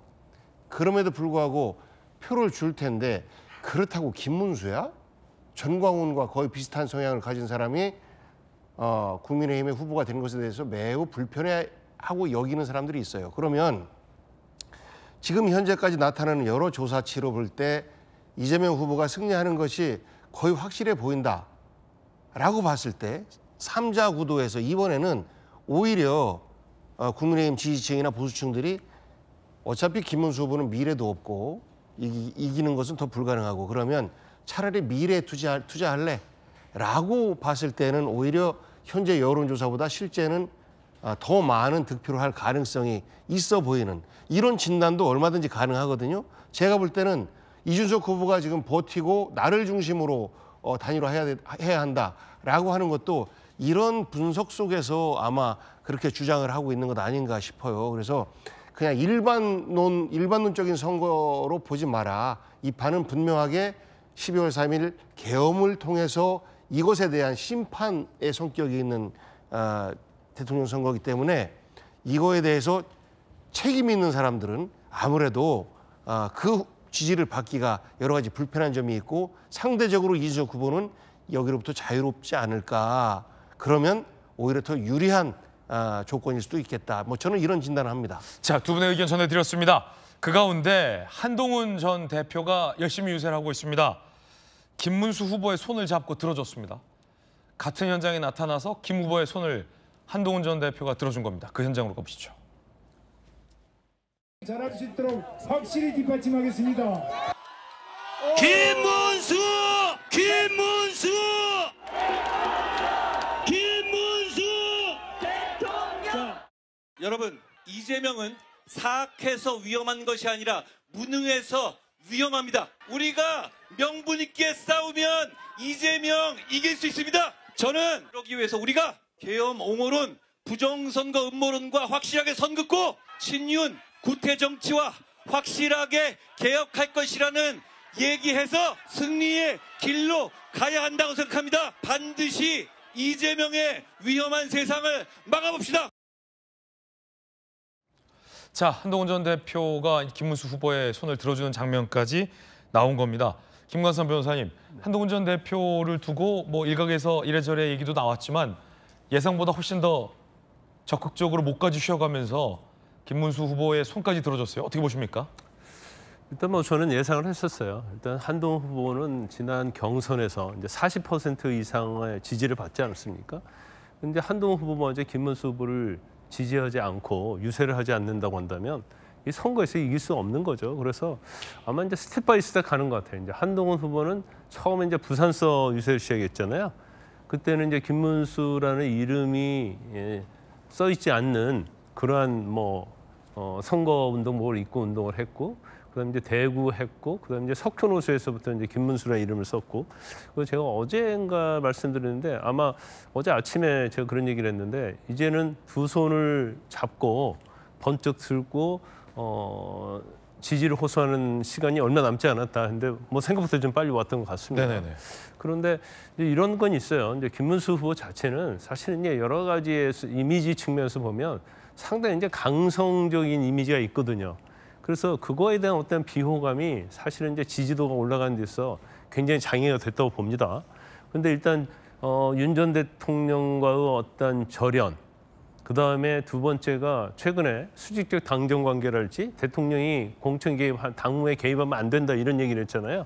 그럼에도 불구하고 표를 줄 텐데 그렇다고 김문수야? 전광훈과 거의 비슷한 성향을 가진 사람이 국민의힘의 후보가 되는 것에 대해서 매우 불편해하고 여기는 사람들이 있어요. 그러면 지금 현재까지 나타나는 여러 조사치로 볼 때 이재명 후보가 승리하는 것이 거의 확실해 보인다라고 봤을 때 3자 구도에서 이번에는 오히려 국민의힘 지지층이나 보수층들이 어차피 김문수 후보는 미래도 없고 이기는 것은 더 불가능하고 그러면 차라리 미래에 투자할래? 라고 봤을 때는 오히려 현재 여론조사보다 실제는 더 많은 득표를 할 가능성이 있어 보이는 이런 진단도 얼마든지 가능하거든요. 제가 볼 때는 이준석 후보가 지금 버티고 나를 중심으로 단일화해야 한다라고 하는 것도 이런 분석 속에서 아마 그렇게 주장을 하고 있는 것 아닌가 싶어요. 그래서 그냥 일반론적인 선거로 보지 마라. 이 판은 분명하게 12월 3일 계엄을 통해서 이것에 대한 심판의 성격이 있는 대통령 선거이기 때문에 이거에 대해서 책임 있는 사람들은 아무래도 그 지지를 받기가 여러 가지 불편한 점이 있고 상대적으로 이준석 후보는 여기로부터 자유롭지 않을까. 그러면 오히려 더 유리한 조건일 수도 있겠다. 뭐 저는 이런 진단을 합니다. 자, 두 분의 의견 전해드렸습니다. 그 가운데 한동훈 전 대표가 열심히 유세를 하고 있습니다. 김문수 후보의 손을 잡고 들어줬습니다. 같은 현장에 나타나서 김 후보의 손을 한동훈 전 대표가 들어준 겁니다. 그 현장으로 가보시죠. 잘할 수 있도록 확실히 뒷받침하겠습니다. 김문수! 김문수! 김문수! 대통령! 여러분, 이재명은 사악해서 위험한 것이 아니라 무능해서 위험합니다. 우리가 명분 있게 싸우면 이재명 이길 수 있습니다. 저는 그러기 위해서 우리가 계엄 옹호론, 부정선거 음모론과 확실하게 선긋고 친윤, 구태 정치와 확실하게 개혁할 것이라는 얘기해서 승리의 길로 가야 한다고 생각합니다. 반드시 이재명의 위험한 세상을 막아봅시다. 자, 한동훈 전 대표가 김문수 후보의 손을 들어주는 장면까지 나온 겁니다. 김관선 변호사님, 한동훈 전 대표를 두고 뭐 일각에서 이래저래 얘기도 나왔지만 예상보다 훨씬 더 적극적으로 목까지 쉬어가면서 김문수 후보의 손까지 들어줬어요. 어떻게 보십니까? 일단 뭐 저는 예상을 했었어요. 일단 한동훈 후보는 지난 경선에서 이제 40% 이상의 지지를 받지 않았습니까? 근데 한동훈 후보가 이제 김문수 후보를 지지하지 않고 유세를 하지 않는다고 한다면 이 선거에서 이길 수 없는 거죠. 그래서 아마 이제 스텝 바이 스텝 가는 것 같아요. 이제 한동훈 후보는 처음에 이제 부산서 유세를 시작했잖아요. 그때는 이제 김문수라는 이름이 써 있지 않는 그러한 선거 운동복을 입고 운동을 했고, 그다음에 이제 대구 했고, 그다음에 이제 석촌호수에서부터 이제 김문수라는 이름을 썼고, 그리고 제가 어제인가 말씀드렸는데 아마 어제 아침에 제가 그런 얘기를 했는데 이제는 두 손을 잡고 번쩍 들고 지지를 호소하는 시간이 얼마 남지 않았다. 근데 뭐 생각보다 좀 빨리 왔던 것 같습니다. 네네네. 그런데 이제 이런 건 있어요. 이제 김문수 후보 자체는 사실은 이제 여러 가지의 이미지 측면에서 보면 상당히 이제 강성적인 이미지가 있거든요. 그래서 그거에 대한 어떤 비호감이 사실은 이제 지지도가 올라가는 데서 굉장히 장애가 됐다고 봅니다. 그런데 일단 윤 전 대통령과의 어떤 절연, 그 다음에 두 번째가 최근에 수직적 당정 관계랄지 대통령이 공천 개입, 당무에 개입하면 안 된다 이런 얘기를 했잖아요.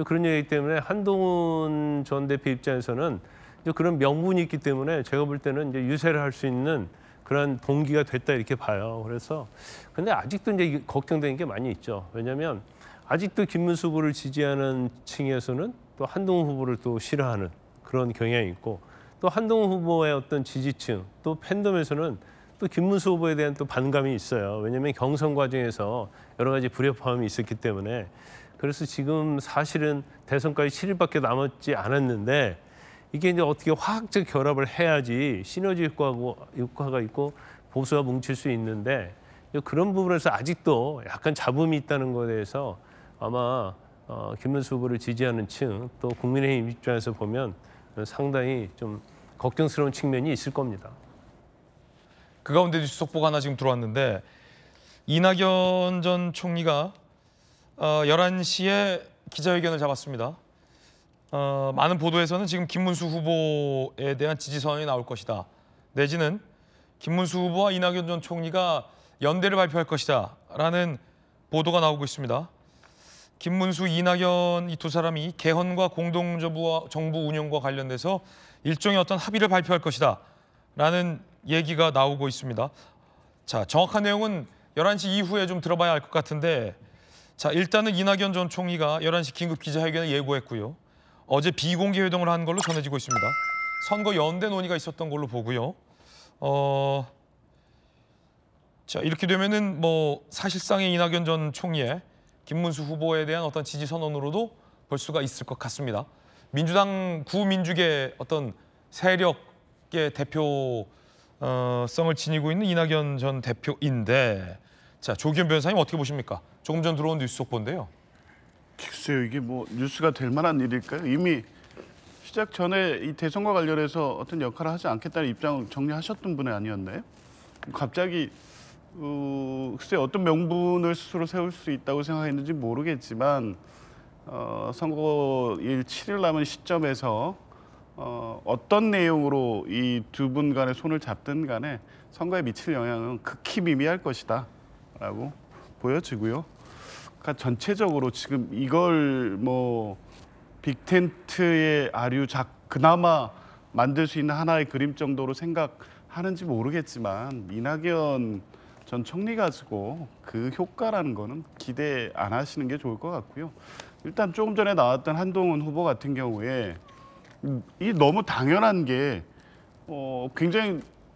그런 얘기 때문에 한동훈 전 대표 입장에서는 이제 그런 명분이 있기 때문에 제가 볼 때는 이제 유세를 할 수 있는 그런 동기가 됐다 이렇게 봐요. 그래서 근데 아직도 이제 걱정되는 게 많이 있죠. 왜냐하면 아직도 김문수 후보를 지지하는 층에서는 또 한동훈 후보를 또 싫어하는 그런 경향이 있고, 또 한동훈 후보의 어떤 지지층, 또 팬덤에서는 또 김문수 후보에 대한 또 반감이 있어요. 왜냐하면 경선 과정에서 여러 가지 불협화음이 있었기 때문에. 그래서 지금 사실은 대선까지 7일밖에 남았지 않았는데 이게 이제 어떻게 화학적 결합을 해야지 시너지 효과가 있고 보수가 뭉칠 수 있는데 그런 부분에서 아직도 약간 잡음이 있다는 것에 대해서 아마 김문수 후보를 지지하는 층, 또 국민의힘 입장에서 보면 상당히 좀 걱정스러운 측면이 있을 겁니다. 그 가운데 뉴스 속보가 하나 지금 들어왔는데 이낙연 전 총리가 11시에 기자회견을 잡았습니다. 많은 보도에서는 지금 김문수 후보에 대한 지지 선언이 나올 것이다. 내지는 김문수 후보와 이낙연 전 총리가 연대를 발표할 것이다 라는 보도가 나오고 있습니다. 김문수, 이낙연 이 두 사람이 개헌과 공동정부 운영과 관련돼서 일종의 어떤 합의를 발표할 것이다 라는 얘기가 나오고 있습니다. 자, 정확한 내용은 11시 이후에 좀 들어봐야 알 것 같은데, 자, 일단은 이낙연 전 총리가 11시 긴급 기자회견을 예고했고요. 어제 비공개 회동을 한 걸로 전해지고 있습니다. 선거 연대 논의가 있었던 걸로 보고요. 자, 이렇게 되면은 뭐 사실상의 이낙연 전 총리의 김문수 후보에 대한 어떤 지지 선언으로도 볼 수가 있을 것 같습니다. 민주당 구민주계 어떤 세력의 대표성을 지니고 있는 이낙연 전 대표인데, 자, 조기현 변호사님 어떻게 보십니까? 조금 전 들어온 뉴스 속보인데요. 글쎄요, 이게 뭐 뉴스가 될 만한 일일까요? 이미 시작 전에 이 대선과 관련해서 어떤 역할을 하지 않겠다는 입장을 정리하셨던 분이 아니었나요? 갑자기 글쎄 어떤 명분을 스스로 세울 수 있다고 생각했는지 모르겠지만 선거일 7일 남은 시점에서 어떤 내용으로 이 두 분 간의 손을 잡든 간에 선거에 미칠 영향은 극히 미미할 것이다 라고 보여지고요. 그러니까 전체적으로 지금 이걸 뭐 빅텐트의 그나마 만들 수 있는 하나의 그림 정도로 생각하는지 모르겠지만, 이낙연 전 총리 가지고 그 효과라는 거는 기대 안 하시는 게 좋을 것 같고요. 일단 조금 전에 나왔던 한동훈 후보 같은 경우에 이 너무 당연한 게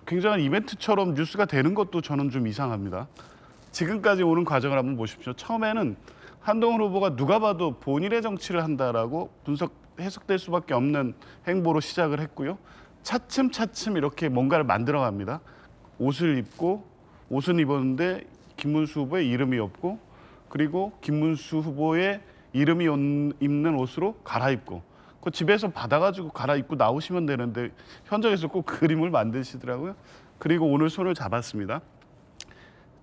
굉장한 이벤트처럼 뉴스가 되는 것도 저는 좀 이상합니다. 지금까지 오는 과정을 한번 보십시오. 처음에는 한동훈 후보가 누가 봐도 본인의 정치를 한다라고 해석될 수밖에 없는 행보로 시작을 했고요. 차츰차츰 이렇게 뭔가를 만들어갑니다. 옷은 입었는데 김문수 후보의 이름이 없고, 그리고 김문수 후보의 이름이 입는 옷으로 갈아입고, 그 집에서 받아가지고 갈아입고 나오시면 되는데 현장에서 꼭 그림을 만드시더라고요. 그리고 오늘 손을 잡았습니다.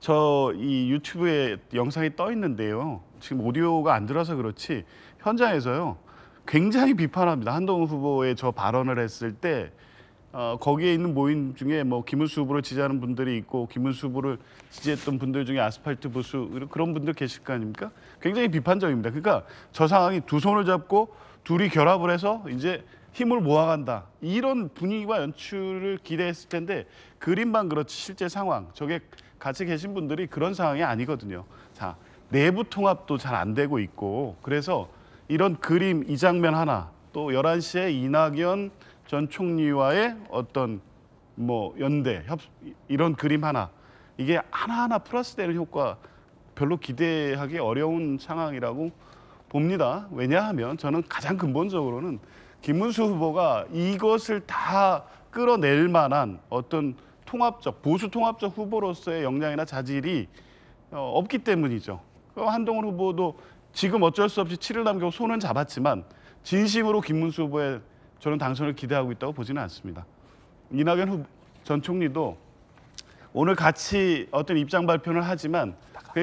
저 이 유튜브에 영상이 떠 있는데요. 지금 오디오가 안 들어서 그렇지 현장에서요 굉장히 비판합니다. 한동훈 후보의 저 발언을 했을 때 거기에 있는 모임 중에 뭐 김문수 후보를 지지하는 분들이 있고, 김문수 후보를 지지했던 분들 중에 아스팔트 보수 그런 분들 계실 거 아닙니까? 굉장히 비판적입니다. 그러니까 저 상황이 두 손을 잡고 둘이 결합을 해서 이제 힘을 모아간다, 이런 분위기와 연출을 기대했을 텐데 그림만 그렇지 실제 상황, 저게 같이 계신 분들이 그런 상황이 아니거든요. 자, 내부 통합도 잘 안 되고 있고, 그래서 이런 그림, 이 장면 하나, 또 11시에 이낙연 전 총리와의 어떤 뭐 연대, 이런 그림 하나, 이게 하나하나 플러스되는 효과 별로 기대하기 어려운 상황이라고 봅니다. 왜냐하면 저는 가장 근본적으로는 김문수 후보가 이것을 다 끌어낼 만한 어떤 보수 통합적 후보로서의 역량이나 자질이 없기 때문이죠. 한동훈 후보도 지금 어쩔 수 없이 7일 남기고 손은 잡았지만 진심으로 김문수 후보의 저는 당선을 기대하고 있다고 보지는 않습니다. 이낙연 전 총리도 오늘 같이 어떤 입장 발표를 하지만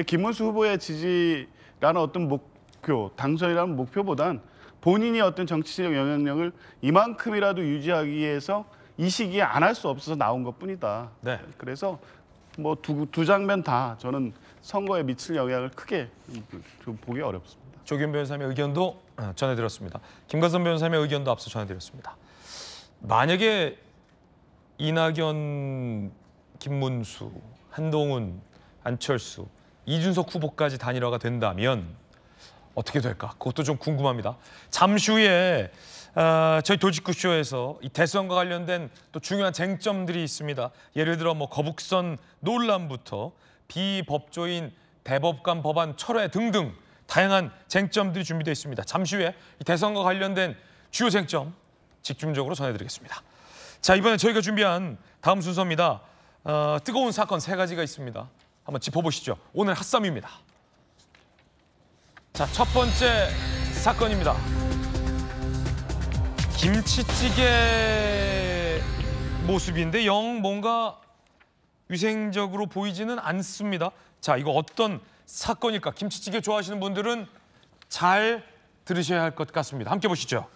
김문수 후보의 지지라는 어떤 목표, 당선이라는 목표보단 본인이 어떤 정치적 영향력을 이만큼이라도 유지하기 위해서 이 시기에 안 할 수 없어서 나온 것뿐이다. 네. 그래서 뭐 두 장면 다 저는 선거에 미칠 영향을 크게 좀 보기 어렵습니다. 조기현 변호사님의 의견도 전해드렸습니다. 김관선 변호사님의 의견도 앞서 전해드렸습니다. 만약에 이낙연, 김문수, 한동훈, 안철수, 이준석 후보까지 단일화가 된다면 어떻게 될까? 그것도 좀 궁금합니다. 잠시 후에 저희 돌직구쇼에서 이 대선과 관련된 또 중요한 쟁점들이 있습니다. 예를 들어 뭐 거북선 논란부터 비법조인 대법관 법안 철회 등등 다양한 쟁점들이 준비되어 있습니다. 잠시 후에 이 대선과 관련된 주요 쟁점 집중적으로 전해드리겠습니다. 자, 이번에 저희가 준비한 다음 순서입니다. 뜨거운 사건 3가지가 있습니다. 한번 짚어보시죠. 오늘 핫쌈입니다. 자, 첫 번째 사건입니다. 김치찌개 모습인데 영 뭔가 위생적으로 보이지는 않습니다. 자, 이거 어떤 사건일까? 김치찌개 좋아하시는 분들은 잘 들으셔야 할 것 같습니다. 함께 보시죠.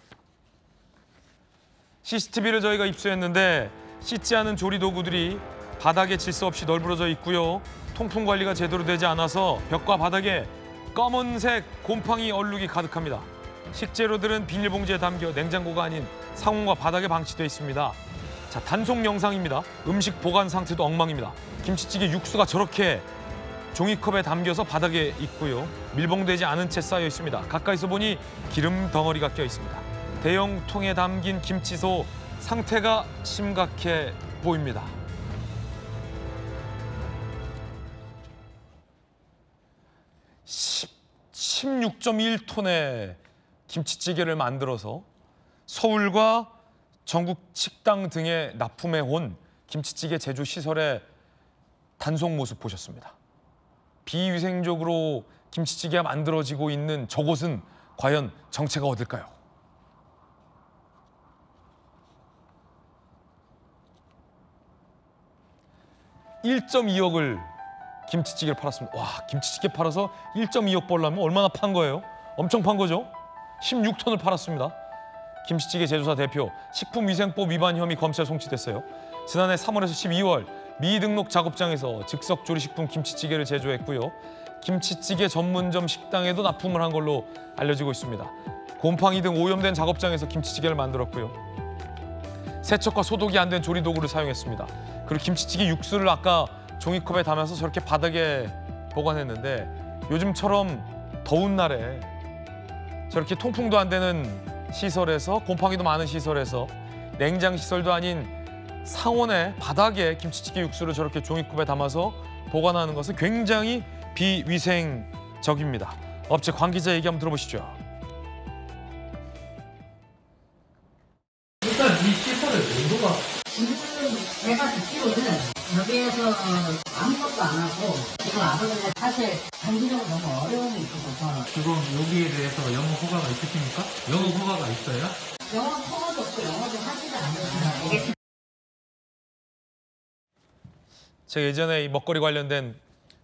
CCTV를 저희가 입수했는데 씻지 않은 조리 도구들이 바닥에 질서 없이 널브러져 있고요. 통풍 관리가 제대로 되지 않아서 벽과 바닥에 검은색 곰팡이 얼룩이 가득합니다. 식재료들은 비닐봉지에 담겨 냉장고가 아닌 상온과 바닥에 방치되어 있습니다. 자, 단속 영상입니다. 음식 보관 상태도 엉망입니다. 김치찌개 육수가 저렇게 종이컵에 담겨서 바닥에 있고요. 밀봉되지 않은 채 쌓여 있습니다. 가까이서 보니 기름 덩어리가 껴 있습니다. 대형 통에 담긴 김치소 상태가 심각해 보입니다. 16.1톤의 김치찌개를 만들어서 서울과 전국 식당 등에 납품해 온 김치찌개 제조 시설의 단속 모습 보셨습니다. 비위생적으로 김치찌개가 만들어지고 있는 저곳은 과연 정체가 어딜까요? (1.2억을) 김치찌개를 팔았습니다. 와, 김치찌개 팔아서 1.2억 벌려면 얼마나 판 거예요? 엄청 판 거죠? 16톤을 팔았습니다. 김치찌개 제조사 대표 식품위생법 위반 혐의 검찰 송치됐어요. 지난해 3월에서 12월 미등록 작업장에서 즉석조리식품 김치찌개를 제조했고요. 김치찌개 전문점 식당에도 납품을 한 걸로 알려지고 있습니다. 곰팡이 등 오염된 작업장에서 김치찌개를 만들었고요. 세척과 소독이 안 된 조리도구를 사용했습니다. 그리고 김치찌개 육수를 아까 종이컵에 담아서 저렇게 바닥에 보관했는데 요즘처럼 더운 날에 저렇게 통풍도 안 되는 시설에서 곰팡이도 많은 시설에서 냉장 시설도 아닌 상온의 바닥에 김치찌개 육수를 저렇게 종이컵에 담아서 보관하는 것은 굉장히 비위생적입니다. 업체 관계자 얘기 한번 들어보시죠. 일단 이 시설의 온도가 지금 제가 듣기로는 여기에서 아무것도 안 하고 이거 아버지가 사실 장기적으로 너무 어려움이 있어서 지금 여기에 대해서 영업 허가가 있으십니까? 영업 허가가 있어요? 영업 허가도 없고 영업을 하지도 않으시나요? 제가 예전에 이 먹거리 관련된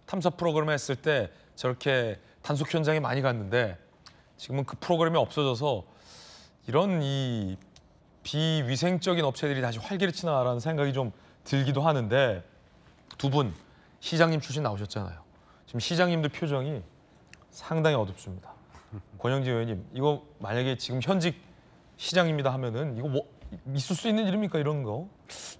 탐사 프로그램 했을 때 저렇게 단속 현장에 많이 갔는데 지금은 그 프로그램이 없어져서 이런 이 비위생적인 업체들이 다시 활기를 치나라는 생각이 좀 들기도 하는데 두 분 시장님 출신 나오셨잖아요. 지금 시장님들 표정이 상당히 어둡습니다. 권영진 의원님, 이거 만약에 지금 현직 시장입니다 하면은 이거 뭐 있을 수 있는 일입니까, 이런 거?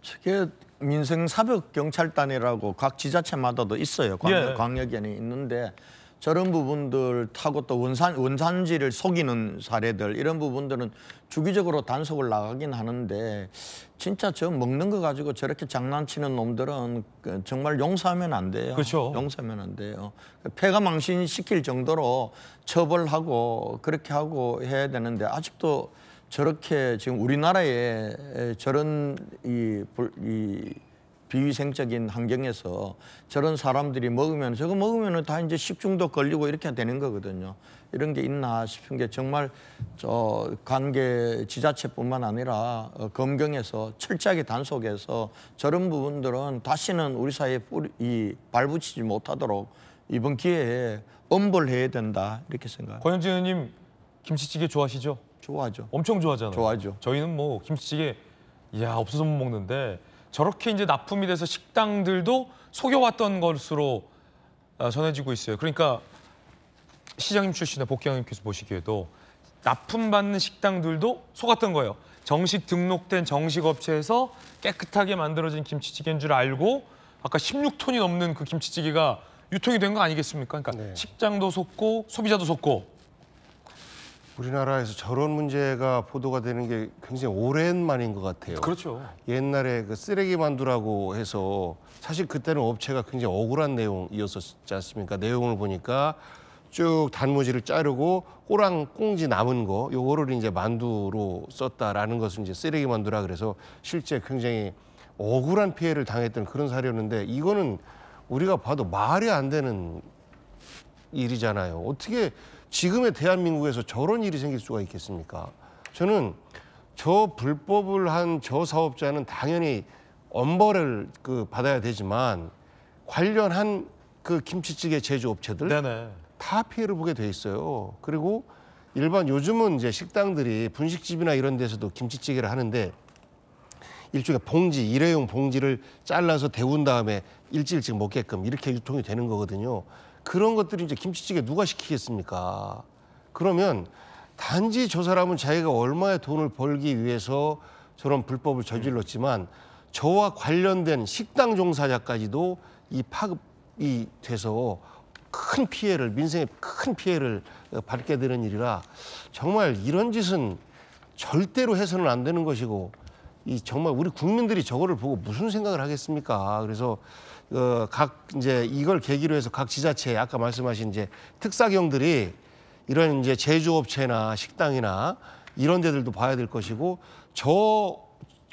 저게 민생사벽경찰단이라고 각 지자체마다도 있어요. 광역에는 있는데 저런 부분들 타고 또 원산지를 속이는 사례들 이런 부분들은 주기적으로 단속을 나가긴 하는데 진짜 저 먹는 거 가지고 저렇게 장난치는 놈들은 정말 용서하면 안 돼요. 그렇죠. 용서하면 안 돼요. 폐가 망신시킬 정도로 처벌하고 그렇게 하고 해야 되는데 아직도 저렇게 지금 우리나라에 저런 이 비위생적인 환경에서 저런 사람들이 먹으면 저거 먹으면 다 이제 식중독 걸리고 이렇게 되는 거거든요. 이런 게 있나 싶은 게 정말 저 관계 지자체뿐만 아니라 검경에서 철저하게 단속해서 저런 부분들은 다시는 우리 사회에 발붙이지 못하도록 이번 기회에 엄벌해야 된다 이렇게 생각합니다. 권영진 의원님 김치찌개 좋아하시죠? 좋아하죠. 엄청 좋아하잖아요. 좋아하죠. 저희는 뭐 김치찌개 없어서 못 먹는데 저렇게 이제 납품이 돼서 식당들도 속여왔던 것으로 전해지고 있어요. 그러니까 시장님 출신의 복경님께서 보시기에도 납품받는 식당들도 속았던 거예요. 정식 등록된 정식 업체에서 깨끗하게 만들어진 김치찌개인 줄 알고 아까 16톤이 넘는 그 김치찌개가 유통이 된 거 아니겠습니까? 그러니까 네. 식장도 속고 소비자도 속고. 우리나라에서 저런 문제가 보도가 되는 게 굉장히 오랜만인 것 같아요. 그렇죠. 옛날에 그 쓰레기 만두라고 해서 사실 그때는 업체가 굉장히 억울한 내용이었었지 않습니까? 내용을 보니까 쭉 단무지를 자르고 꼬랑 꽁지 남은 거 요거를 이제 만두로 썼다라는 것을 이제 쓰레기 만두라 그래서 실제 굉장히 억울한 피해를 당했던 그런 사례였는데 이거는 우리가 봐도 말이 안 되는 일이잖아요. 어떻게 지금의 대한민국에서 저런 일이 생길 수가 있겠습니까? 저는 저 불법을 한 저 사업자는 당연히 엄벌을 받아야 되지만 관련한 그 김치찌개 제조업체들 네네. 다 피해를 보게 돼 있어요. 그리고 일반 요즘은 이제 식당들이 분식집이나 이런 데서도 김치찌개를 하는데 일종의 봉지, 일회용 봉지를 잘라서 데운 다음에 일찍 먹게끔 이렇게 유통이 되는 거거든요. 그런 것들이 이제 김치찌개 누가 시키겠습니까? 그러면 단지 저 사람은 자기가 얼마의 돈을 벌기 위해서 저런 불법을 저질렀지만 저와 관련된 식당 종사자까지도 이 파급이 돼서 큰 피해를, 민생에 큰 피해를 받게 되는 일이라 정말 이런 짓은 절대로 해서는 안 되는 것이고 이 정말 우리 국민들이 저거를 보고 무슨 생각을 하겠습니까? 그래서 각 이제 이걸 계기로 해서 각 지자체 아까 말씀하신 이제 특사경들이 이런 이제 제조업체나 식당이나 이런 데들도 봐야 될 것이고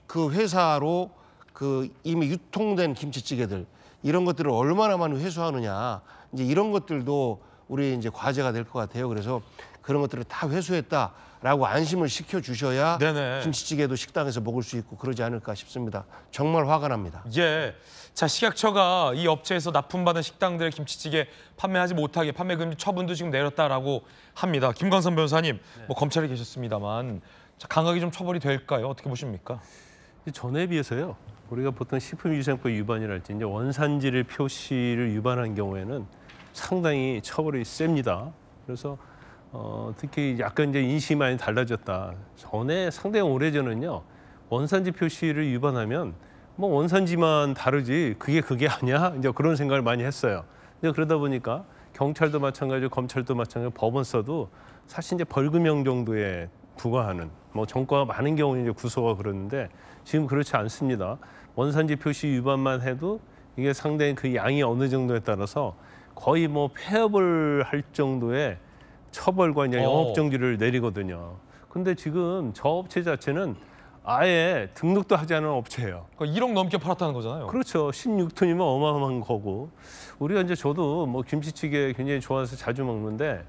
그 회사로 그 이미 유통된 김치찌개들 이런 것들을 얼마나 많이 회수하느냐 이제 이런 것들도 우리 이제 과제가 될 것 같아요. 그래서 그런 것들을 다 회수했다라고 안심을 시켜 주셔야 네네. 김치찌개도 식당에서 먹을 수 있고 그러지 않을까 싶습니다. 정말 화가 납니다. 예. 자, 식약처가 이 업체에서 납품받은 식당들의 김치찌개 판매하지 못하게 판매 금지 처분도 지금 내렸다라고 합니다. 김광선 변호사님, 뭐 검찰에 계셨습니다만 자, 강하게 좀 처벌이 될까요? 어떻게 보십니까? 전에 비해서요. 우리가 보통 식품위생법 위반이랄지 이제 원산지를 표시를 위반한 경우에는 상당히 처벌이 셉니다. 그래서 특히 약간 이제 인식이 많이 달라졌다. 전에 상당히 오래전은요. 원산지 표시를 위반하면 뭐 원산지만 다르지 그게 아니야? 이제 그런 생각을 많이 했어요. 근데 그러다 보니까 경찰도 마찬가지고 검찰도 마찬가지고 법원서도 사실 이제 벌금형 정도에 부과하는 뭐 전과가 많은 경우는 이제 구속가 그러는데 지금 그렇지 않습니다. 원산지 표시 위반만 해도 이게 상당히 그 양이 어느 정도에 따라서 거의 뭐 폐업을 할 정도의 처벌과 이제 영업정지를 내리거든요. 근데 지금 저 업체 자체는 아예 등록도 하지 않은 업체예요. 그러니까 1억 넘게 팔았다는 거잖아요. 그렇죠. 16톤이면 어마어마한 거고. 우리가 이제 저도 뭐 김치찌개 굉장히 좋아해서 자주 먹는데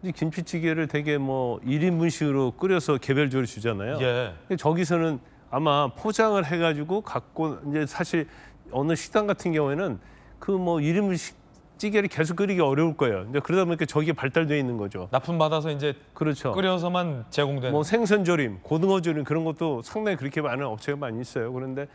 이 김치찌개를 되게 뭐 1인분씩으로 끓여서 개별적으로 주잖아요. 예. 근데 저기서는 아마 포장을 해가지고 갖고 이제 사실 어느 식당 같은 경우에는 그 뭐 1인분씩 찌개를 계속 끓이기 어려울 거예요. 이제 그러다 보니까 저기에 발달돼 있는 거죠. 납품 받아서 이제 그렇죠. 끓여서만 제공되는. 뭐 생선조림, 고등어조림 그런 것도 상당히 그렇게 많은 업체가 많이 있어요. 그런데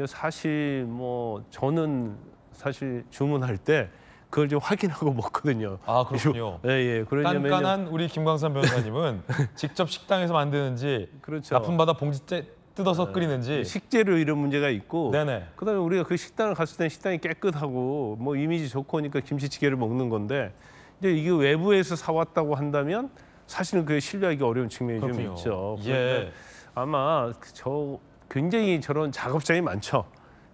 사실 뭐 저는 사실 주문할 때 그걸 좀 확인하고 먹거든요. 아, 그렇군요. 예. 깐깐한 우리 김광선 변호사님은 직접 식당에서 만드는지 그렇죠. 납품받아 봉지째 뜯어서 끓이는지 식재료 이런 문제가 있고 네네. 그다음에 우리가 그 식당을 갔을 때는 식당이 깨끗하고 뭐 이미지 좋고 하니까 김치찌개를 먹는 건데 이제 이게 외부에서 사왔다고 한다면 사실은 그게 신뢰하기 어려운 측면이 좀 있죠. 예. 아마 굉장히 저런 작업장이 많죠.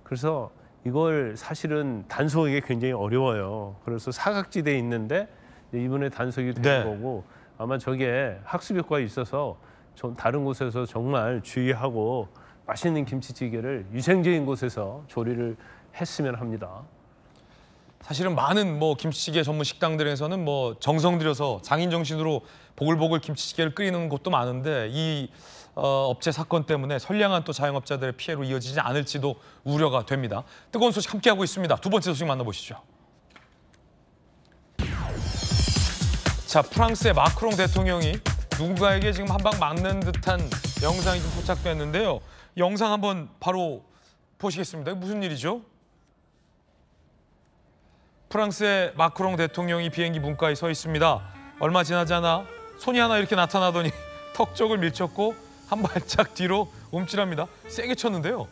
그래서 이걸 사실은 단속하기 굉장히 어려워요. 그래서 사각지대에 있는데 이번에 단속이 된 거고 아마 저게 학습 효과가 있어서 좀 다른 곳에서 정말 주의하고 맛있는 김치찌개를 위생적인 곳에서 조리를 했으면 합니다. 사실은 많은 뭐 김치찌개 전문 식당들에서는 뭐 정성 들여서 장인 정신으로 보글보글 김치찌개를 끓이는 곳도 많은데 이 업체 사건 때문에 선량한 또 자영업자들의 피해로 이어지지 않을지도 우려가 됩니다. 뜨거운 소식 함께하고 있습니다. 두 번째 소식 만나보시죠. 자, 프랑스의 마크롱 대통령이 누군가에게 지금 한 방 맞는 듯한 영상이 좀 포착됐는데요. 영상 한번 바로 보시겠습니다. 무슨 일이죠? 프랑스의 마크롱 대통령이 비행기 문가에 서 있습니다. 얼마 지나지 않아 손이 하나 이렇게 나타나더니 턱 쪽을 밀쳤고 한 발짝 뒤로 움찔합니다. 세게 쳤는데요.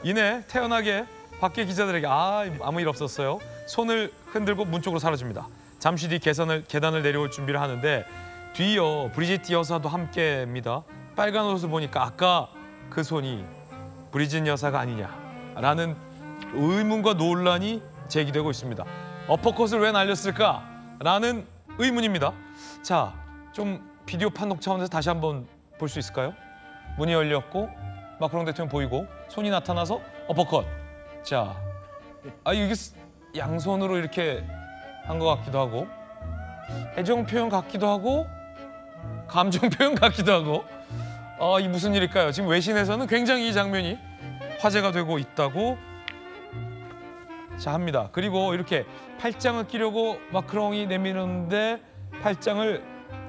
이내 태연하게 밖에 기자들에게 아무 일 없었어요. 손을 흔들고 문 쪽으로 사라집니다. 잠시 뒤 계단을 내려올 준비를 하는데 뒤이어 브리짓 여사도 함께입니다. 빨간 옷을 보니까 아까 그 손이 브리짓 여사가 아니냐라는 의문과 논란이 제기되고 있습니다. 어퍼컷을 왜 날렸을까라는 의문입니다. 자, 좀 비디오 판독 차원에서 다시 한번 볼 수 있을까요? 문이 열렸고 마크롱 대통령 보이고 손이 나타나서 어퍼컷. 자, 이게 양손으로 이렇게 한 것 같기도 하고 애정 표현 같기도 하고 감정 표현 같기도 하고 이 무슨 일일까요? 지금 외신에서는 굉장히 이 장면이 화제가 되고 있다고 자, 합니다. 그리고 이렇게 팔짱을 끼려고 마크롱이 내미는데 팔짱을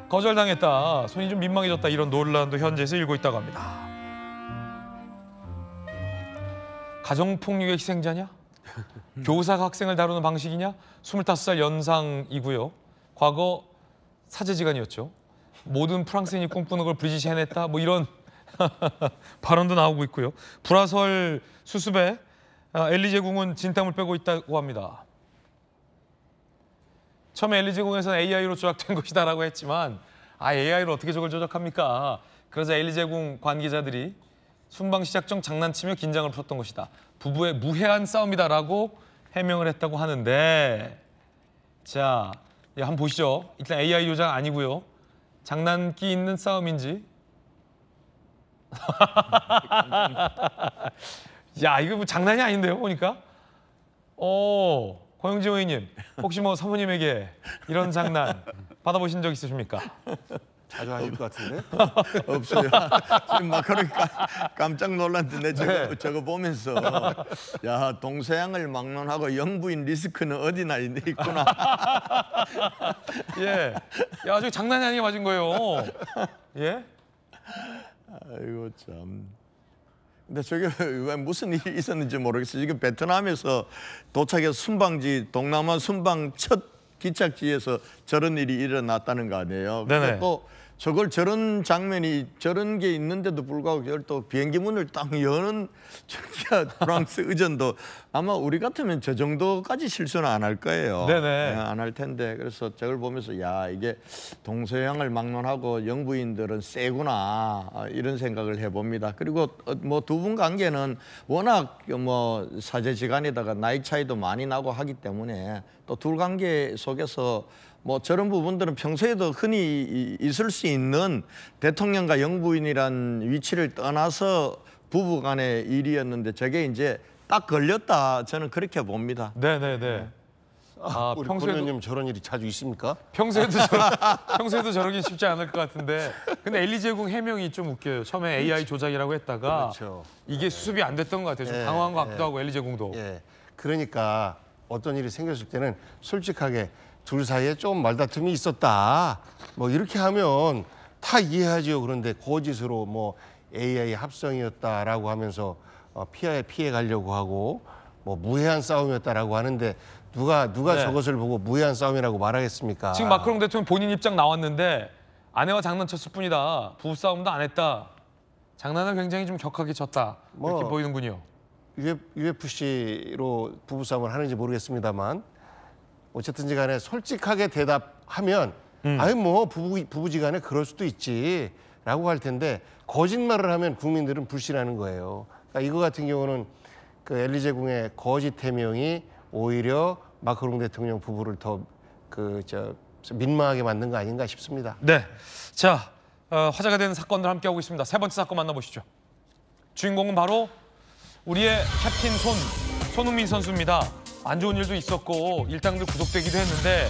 거절당했다. 손이 좀 민망해졌다. 이런 논란도 현지에서 일고 있다고 합니다. 가정폭력의 희생자냐? 교사가 학생을 다루는 방식이냐? 25살 연상이고요. 과거 사제지간이었죠. 모든 프랑스인이 꿈꾸는 걸 브리짓이 해냈다. 뭐 이런 발언도 나오고 있고요. 불화설 수습에 엘리제궁은 진땀을 빼고 있다고 합니다. 처음에 엘리제궁에서는 AI로 조작된 것이다라고 했지만 AI로 어떻게 저걸 조작합니까? 그러자 엘리제궁 관계자들이 순방 시작 전 장난치며 긴장을 풀었던 것이다. 부부의 무해한 싸움이다라고 해명을 했다고 하는데 자, 한번 보시죠. 일단 AI 조작 아니고요. 장난기 있는 싸움인지. 야, 이거 뭐 장난이 아닌데요, 보니까. 고영지 의원님, 혹시 뭐 사모님에게 이런 장난 받아보신 적 있으십니까? 자주 하실 것 같은데? 없어요. 지금 마카롱이 깜짝 놀랐는데 저거 보면서 야, 동서양을 막론하고 영부인 리스크는 어디나 있구나. 예, 야, 저 장난이 아니게 맞은 거예요. 예? 아이고 참. 근데 저게 왜 무슨 일이 있었는지 모르겠어요. 지금 베트남에서 도착해서 순방지 동남아 순방 첫 기착지에서 저런 일이 일어났다는 거 아니에요. 근데 또 저걸 저런 장면이 저런 게 있는데도 불구하고 저걸 또 비행기 문을 딱 여는 프랑스 의전도 아마 우리 같으면 저 정도까지 실수는 안 할 거예요. 네네. 안 할 텐데 그래서 저걸 보면서 야, 이게 동서양을 막론하고 영부인들은 세구나 이런 생각을 해봅니다. 그리고 뭐 두 분 관계는 워낙 뭐 사제지간에다가 나이 차이도 많이 나고 하기 때문에 또 둘 관계 속에서 뭐 저런 부분들은 평소에도 흔히 있을 수 있는 대통령과 영부인이란 위치를 떠나서 부부 간의 일이었는데 저게 이제 딱 걸렸다. 저는 그렇게 봅니다. 네네네. 우리 평소에도 저런 일이 자주 있습니까? 평소에도 저러기 쉽지 않을 것 같은데. 근데 엘리제궁 해명이 좀 웃겨요. 처음에 AI 조작이라고 했다가 이게 수습이 안 됐던 것 같아요. 좀 당황한 것 같기도 하고 엘리제궁도. 그러니까 어떤 일이 생겼을 때는 솔직하게 둘 사이에 좀 말다툼이 있었다. 뭐 이렇게 하면 다 이해하지요. 그런데 거짓으로 뭐 AI 합성이었다라고 하면서 피해 가려고 하고 뭐 무해한 싸움이었다라고 하는데 누가 저것을 보고 무해한 싸움이라고 말하겠습니까? 지금 마크롱 대통령 본인 입장 나왔는데 아내와 장난쳤을 뿐이다. 부부싸움도 안 했다. 장난을 굉장히 좀 격하게 쳤다. 이렇게 보이는군요. UFC로 부부싸움을 하는지 모르겠습니다만 어쨌든지 간에 솔직하게 대답하면 아니 뭐 부부지간에 그럴 수도 있지 라고 할 텐데 거짓말을 하면 국민들은 불신하는 거예요. 그러니까 이거 같은 경우는 그 엘리제궁의 거짓 해명이 오히려 마크롱 대통령 부부를 더 민망하게 만든 거 아닌가 싶습니다. 네, 자 화제가 되는 사건들 함께하고 있습니다. 세 번째 사건 만나보시죠. 주인공은 바로 우리의 캡틴 손흥민 선수입니다. 안 좋은 일도 있었고 일당들 구속되기도 했는데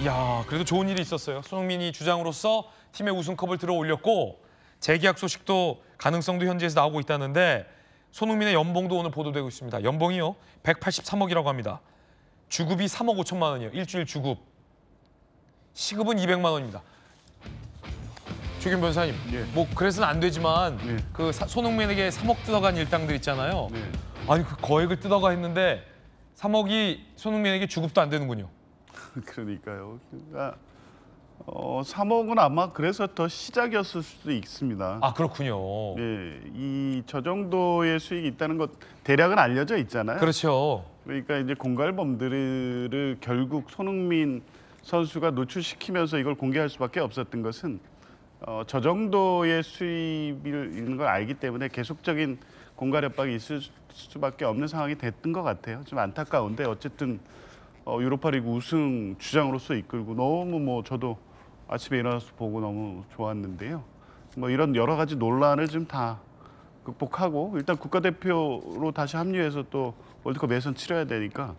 이야, 그래도 좋은 일이 있었어요. 손흥민이 주장으로서 팀의 우승컵을 들어올렸고 재계약 소식도 가능성도 현지에서 나오고 있다는데 손흥민의 연봉도 오늘 보도되고 있습니다. 연봉이요 183억이라고 합니다. 주급이 3억 5천만 원이에요. 일주일 주급. 시급은 200만 원입니다. 조경 변호사님, 뭐 그래서는 안 되지만 그 손흥민에게 3억 뜯어간 일당들 있잖아요. 아니 그 거액을 뜯어가 했는데 3억이 손흥민에게 주급도 안 되는군요. 그러니까요. 그러니까 3억은 아마 그래서 더 시작이었을 수도 있습니다. 아, 그렇군요. 예, 저 정도의 수익이 있다는 것 대략은 알려져 있잖아요. 그렇죠. 그러니까 이제 공갈범들을 결국 손흥민 선수가 노출시키면서 이걸 공개할 수밖에 없었던 것은 저 정도의 수입이 있는 걸 알기 때문에 계속적인 공갈 협박이 있을 수밖에 없는 상황이 됐던 것 같아요. 좀 안타까운데 어쨌든 유로파리그 우승 주장으로서 이끌고 너무 뭐 저도 아침에 일어나서 보고 너무 좋았는데요. 뭐 이런 여러 가지 논란을 좀 다 극복하고 일단 국가대표로 다시 합류해서 또 월드컵 예선 치러야 되니까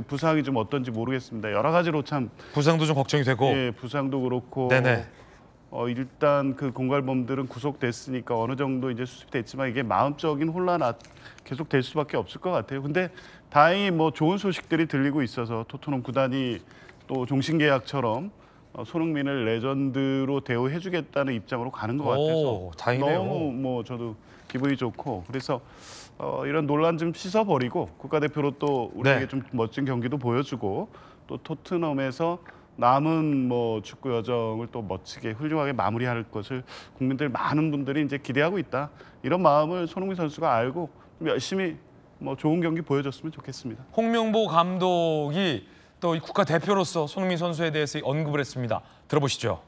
부상이 좀 어떤지 모르겠습니다. 여러 가지로 참 부상도 좀 걱정이 되고. 예, 부상도 그렇고. 네네. 일단 그 공갈범들은 구속됐으니까 어느 정도 이제 수습됐지만 이게 마음적인 혼란 계속 될 수밖에 없을 것 같아요. 근데 다행히 뭐 좋은 소식들이 들리고 있어서 토트넘 구단이 또 종신계약처럼 손흥민을 레전드로 대우해주겠다는 입장으로 가는 것 같아서 다행이네요. 너무 뭐 저도 기분이 좋고 그래서 이런 논란 좀 씻어버리고 국가대표로 또 우리에게 좀 멋진 경기도 보여주고 또 토트넘에서 남은 뭐 축구 여정을 또 멋지게 훌륭하게 마무리할 것을 국민들 많은 분들이 이제 기대하고 있다. 이런 마음을 손흥민 선수가 알고 좀 열심히 뭐 좋은 경기 보여줬으면 좋겠습니다. 홍명보 감독이 또 국가대표로서 손흥민 선수에 대해서 언급을 했습니다. 들어보시죠.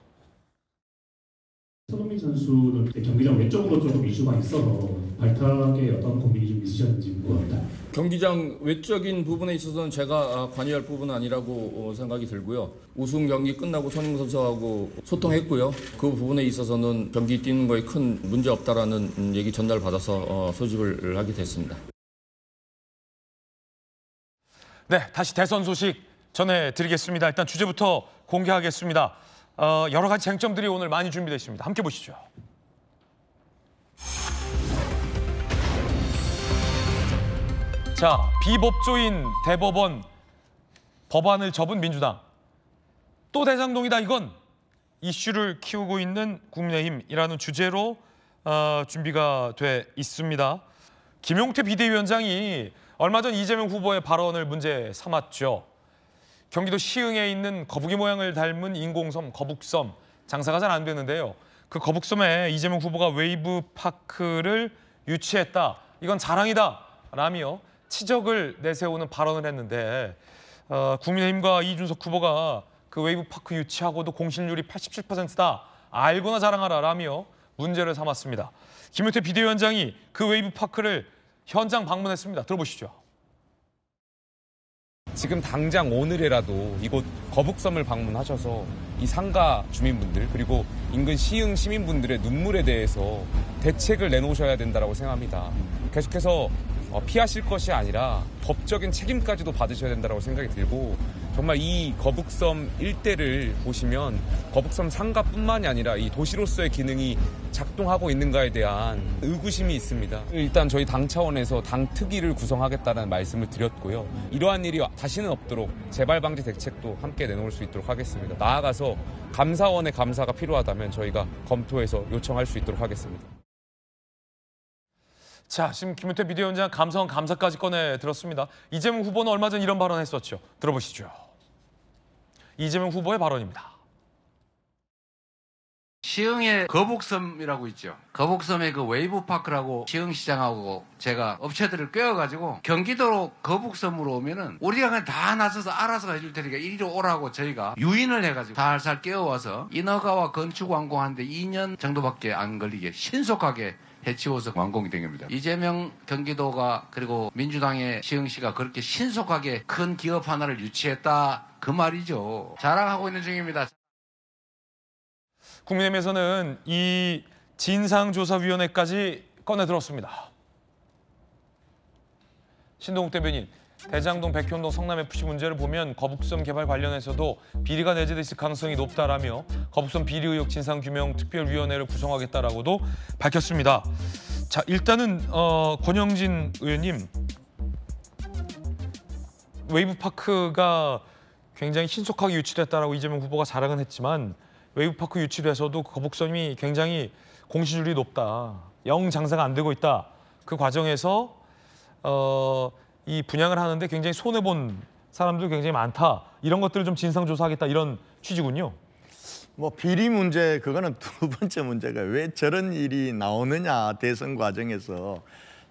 손흥민 선수는 경기장 외적으로 좀 이슈가 있어서 발탁에 어떤 고민이 좀 있으셨는지 궁금합니다. 경기장 외적인 부분에 있어서는 제가 관여할 부분은 아니라고 생각이 들고요. 우승 경기 끝나고 손흥민 선수하고 소통했고요. 그 부분에 있어서는 경기 뛰는 거에 큰 문제 없다라는 얘기 전달받아서 소집을 하게 됐습니다. 네, 다시 대선 소식 전해드리겠습니다. 일단 주제부터 공개하겠습니다. 여러 가지 쟁점들이 오늘 많이 준비되어 있습니다. 함께 보시죠. 자, 비법조인 대법원 법안을 접은 민주당. 또 대장동이다 이건 이슈를 키우고 있는 국민의힘이라는 주제로 준비가 돼 있습니다. 김용태 비대위원장이 얼마 전 이재명 후보의 발언을 문제 삼았죠. 경기도 시흥에 있는 거북이 모양을 닮은 인공섬 거북섬 장사가 잘 안 되는데요. 그 거북섬에 이재명 후보가 웨이브 파크를 유치했다. 이건 자랑이다 라며 치적을 내세우는 발언을 했는데 국민의힘과 이준석 후보가 그 웨이브 파크 유치하고도 공실률이 87%다. 알고나 자랑하라 라며 문제를 삼았습니다. 김용태 비대위원장이 그 웨이브 파크를 현장 방문했습니다. 들어보시죠. 지금 당장 오늘이라도 이곳 거북섬을 방문하셔서 이 상가 주민분들 그리고 인근 시흥 시민분들의 눈물에 대해서 대책을 내놓으셔야 된다고 생각합니다. 계속해서 피하실 것이 아니라 법적인 책임까지도 받으셔야 된다고 생각이 들고 정말 이 거북섬 일대를 보시면 거북섬 상가뿐만이 아니라 이 도시로서의 기능이 작동하고 있는가에 대한 의구심이 있습니다. 일단 저희 당 차원에서 당 특위를 구성하겠다는 말씀을 드렸고요. 이러한 일이 다시는 없도록 재발 방지 대책도 함께 내놓을 수 있도록 하겠습니다. 나아가서 감사원의 감사가 필요하다면 저희가 검토해서 요청할 수 있도록 하겠습니다. 자, 지금 김용태 비대위원장 감사원 감사까지 꺼내 들었습니다. 이재명 후보는 얼마 전 이런 발언했었죠. 들어보시죠. 이재명 후보의 발언입니다. 시흥의 거북섬이라고 있죠. 거북섬의 그 웨이브파크라고 시흥시장하고 제가 업체들을 꿰어가지고 경기도로 거북섬으로 오면은 우리가 그냥 다 나서서 알아서 해줄 테니까 이리로 오라고 저희가 유인을 해가지고 살살 깨워와서 인허가와 건축 완공하는데 2년 정도밖에 안 걸리게 신속하게 해치워서 완공이 된 겁니다. 이재명 경기도가 그리고 민주당의 시흥시가 그렇게 신속하게 큰 기업 하나를 유치했다 그 말이죠. 자랑하고 있는 중입니다. 국민의힘에서는 이 진상조사위원회까지 꺼내 들었습니다. 신동욱 대변인, 대장동, 백현동, 성남FC 문제를 보면 거북섬 개발 관련해서도 비리가 내재돼 있을 가능성이 높다라며 거북섬 비리 의혹 진상규명 특별위원회를 구성하겠다라고도 밝혔습니다. 자, 일단은 권영진 의원님, 웨이브파크가 굉장히 신속하게 유치됐다라고 이재명 후보가 자랑은 했지만 웨이브파크 유치돼서도 거북섬이 굉장히 공실률이 높다. 영 장사가 안 되고 있다. 그 과정에서 이 분양을 하는데 굉장히 손해본 사람들 굉장히 많다. 이런 것들을 좀 진상조사하겠다 이런 취지군요. 뭐 비리 문제 그거는 두 번째 문제가 왜 저런 일이 나오느냐 대선 과정에서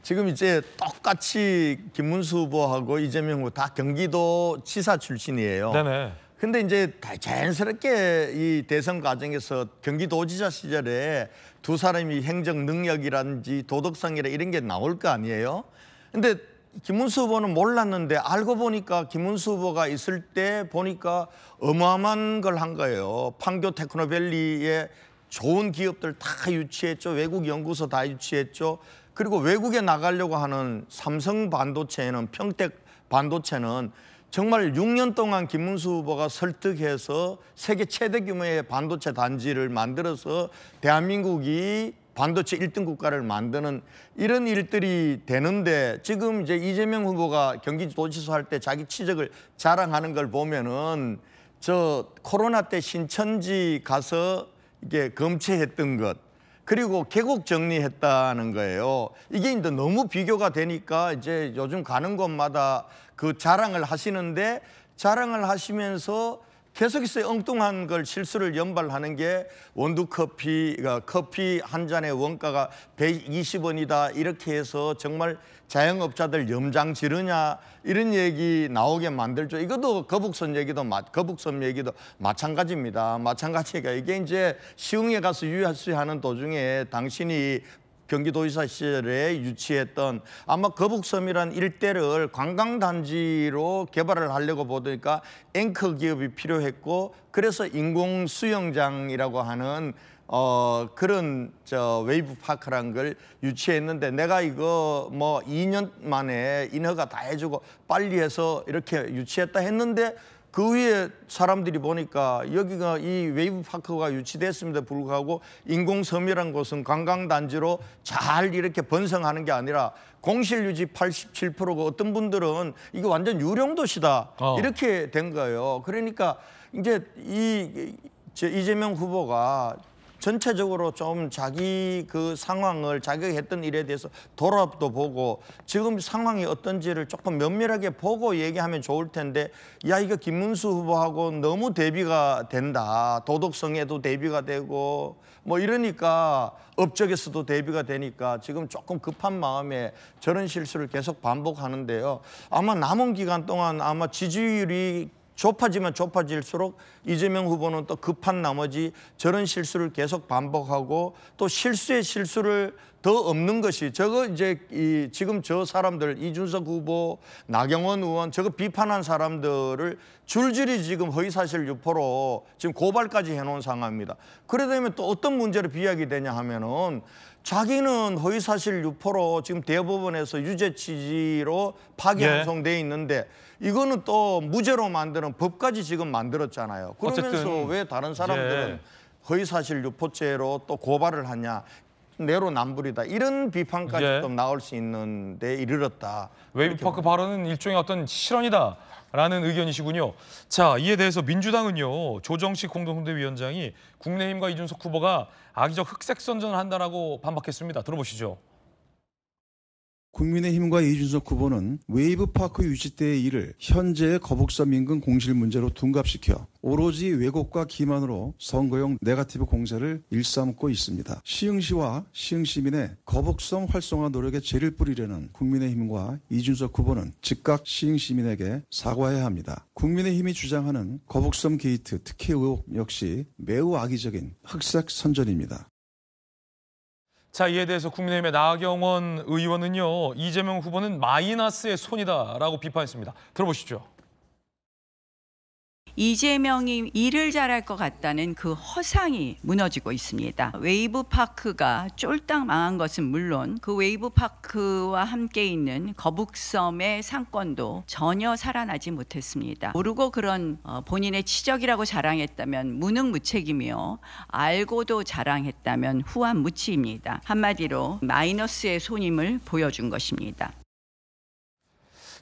지금 이제 똑같이 김문수 후보하고 이재명 후보 다 경기도 지사 출신이에요. 네네. 근데 이제 자연스럽게 이 대선 과정에서 경기도지사 시절에 두 사람이 행정 능력이라든지 도덕성이라 이런 게 나올 거 아니에요. 근데 김문수 후보는 몰랐는데 알고 보니까 김문수 후보가 있을 때 보니까 어마어마한 걸 한 거예요. 판교 테크노밸리에 좋은 기업들 다 유치했죠. 외국 연구소 다 유치했죠. 그리고 외국에 나가려고 하는 삼성 반도체는 평택 반도체는 정말 6년 동안 김문수 후보가 설득해서 세계 최대 규모의 반도체 단지를 만들어서 대한민국이 반도체 1등 국가를 만드는 이런 일들이 되는데 지금 이제 이재명 후보가 경기도지사 할 때 자기 치적을 자랑하는 걸 보면은 저 코로나 때 신천지 가서 이게 검체했던 것 그리고 계곡 정리했다는 거예요. 이게 이제 너무 비교가 되니까 이제 요즘 가는 곳마다 그 자랑을 하시는데 자랑을 하시면서 계속해서 엉뚱한 걸 실수를 연발하는 게 원두커피가 커피 한 잔의 원가가 120원이다 이렇게 해서 정말 자영업자들 염장 지르냐 이런 얘기 나오게 만들죠. 이것도 거북선 얘기도 마찬가지입니다. 마찬가지가 이게 이제 시흥에 가서 유야수하는 도중에 당신이 경기도지사 시절에 유치했던 아마 거북섬이란 일대를 관광단지로 개발을 하려고 보니까 앵커 기업이 필요했고 그래서 인공 수영장이라고 하는 그런 웨이브 파크란 걸 유치했는데 내가 이거 뭐 2년 만에 인허가 다 해주고 빨리 해서 이렇게 유치했다 했는데 그 위에 사람들이 보니까 여기가 이 웨이브 파크가 유치됐음에도 불구하고 인공섬이라는 곳은 관광단지로 잘 이렇게 번성하는 게 아니라 공실 유지 87%고 어떤 분들은 이게 완전 유령도시다 이렇게 된 거예요. 그러니까 이제 이재명 후보가 전체적으로 좀 자기 그 상황을 자기가 했던 일에 대해서 돌아도 보고 지금 상황이 어떤지를 조금 면밀하게 보고 얘기하면 좋을 텐데 야 이거 김문수 후보하고 너무 대비가 된다. 도덕성에도 대비가 되고 뭐 이러니까 업적에서도 대비가 되니까 지금 조금 급한 마음에 저런 실수를 계속 반복하는데요. 아마 남은 기간 동안 아마 지지율이 좁아지면 좁아질수록 이재명 후보는 또 급한 나머지 저런 실수를 계속 반복하고 또 실수에 실수를 더 없는 것이 저거 이제 지금 저 사람들 이준석 후보, 나경원 의원 저거 비판한 사람들을 줄줄이 지금 허위사실 유포로 지금 고발까지 해놓은 상황입니다. 그러다 보면 또 어떤 문제를 비약이 되냐 하면은 자기는 허위사실 유포로 지금 대법원에서 유죄 취지로 파기환송돼 있는데 이거는 또 무죄로 만드는 법까지 지금 만들었잖아요. 그러면서 어쨌든, 왜 다른 사람들은 허위사실 유포죄로 또 고발을 하냐. 내로남불이다. 이런 비판까지 또 나올 수 있는데 이르렀다. 웨이브파크 발언은 일종의 어떤 실언이다. 라는 의견이시군요. 자, 이에 대해서 민주당은요. 조정식 공동선대위원장이 국민의힘과 이준석 후보가 악의적 흑색 선전을 한다라고 반박했습니다. 들어보시죠. 국민의힘과 이준석 후보는 웨이브파크 유치 때의 일을 현재의 거북섬 인근 공실 문제로 둔갑시켜 오로지 왜곡과 기만으로 선거용 네거티브 공세를 일삼고 있습니다. 시흥시와 시흥시민의 거북섬 활성화 노력에 죄를 뿌리려는 국민의힘과 이준석 후보는 즉각 시흥시민에게 사과해야 합니다. 국민의힘이 주장하는 거북섬 게이트 특혜 의혹 역시 매우 악의적인 흑색 선전입니다. 자, 이에 대해서 국민의힘의 나경원 의원은요. 이재명 후보는 마이너스의 손이다라고 비판했습니다. 들어보시죠. 이재명이 일을 잘할 것 같다는 그 허상이 무너지고 있습니다. 웨이브파크가 쫄딱 망한 것은 물론 그 웨이브파크와 함께 있는 거북섬의 상권도 전혀 살아나지 못했습니다. 모르고 그런 본인의 치적이라고 자랑했다면 무능무책이며 알고도 자랑했다면 후한무치입니다. 한마디로 마이너스의 손임을 보여준 것입니다.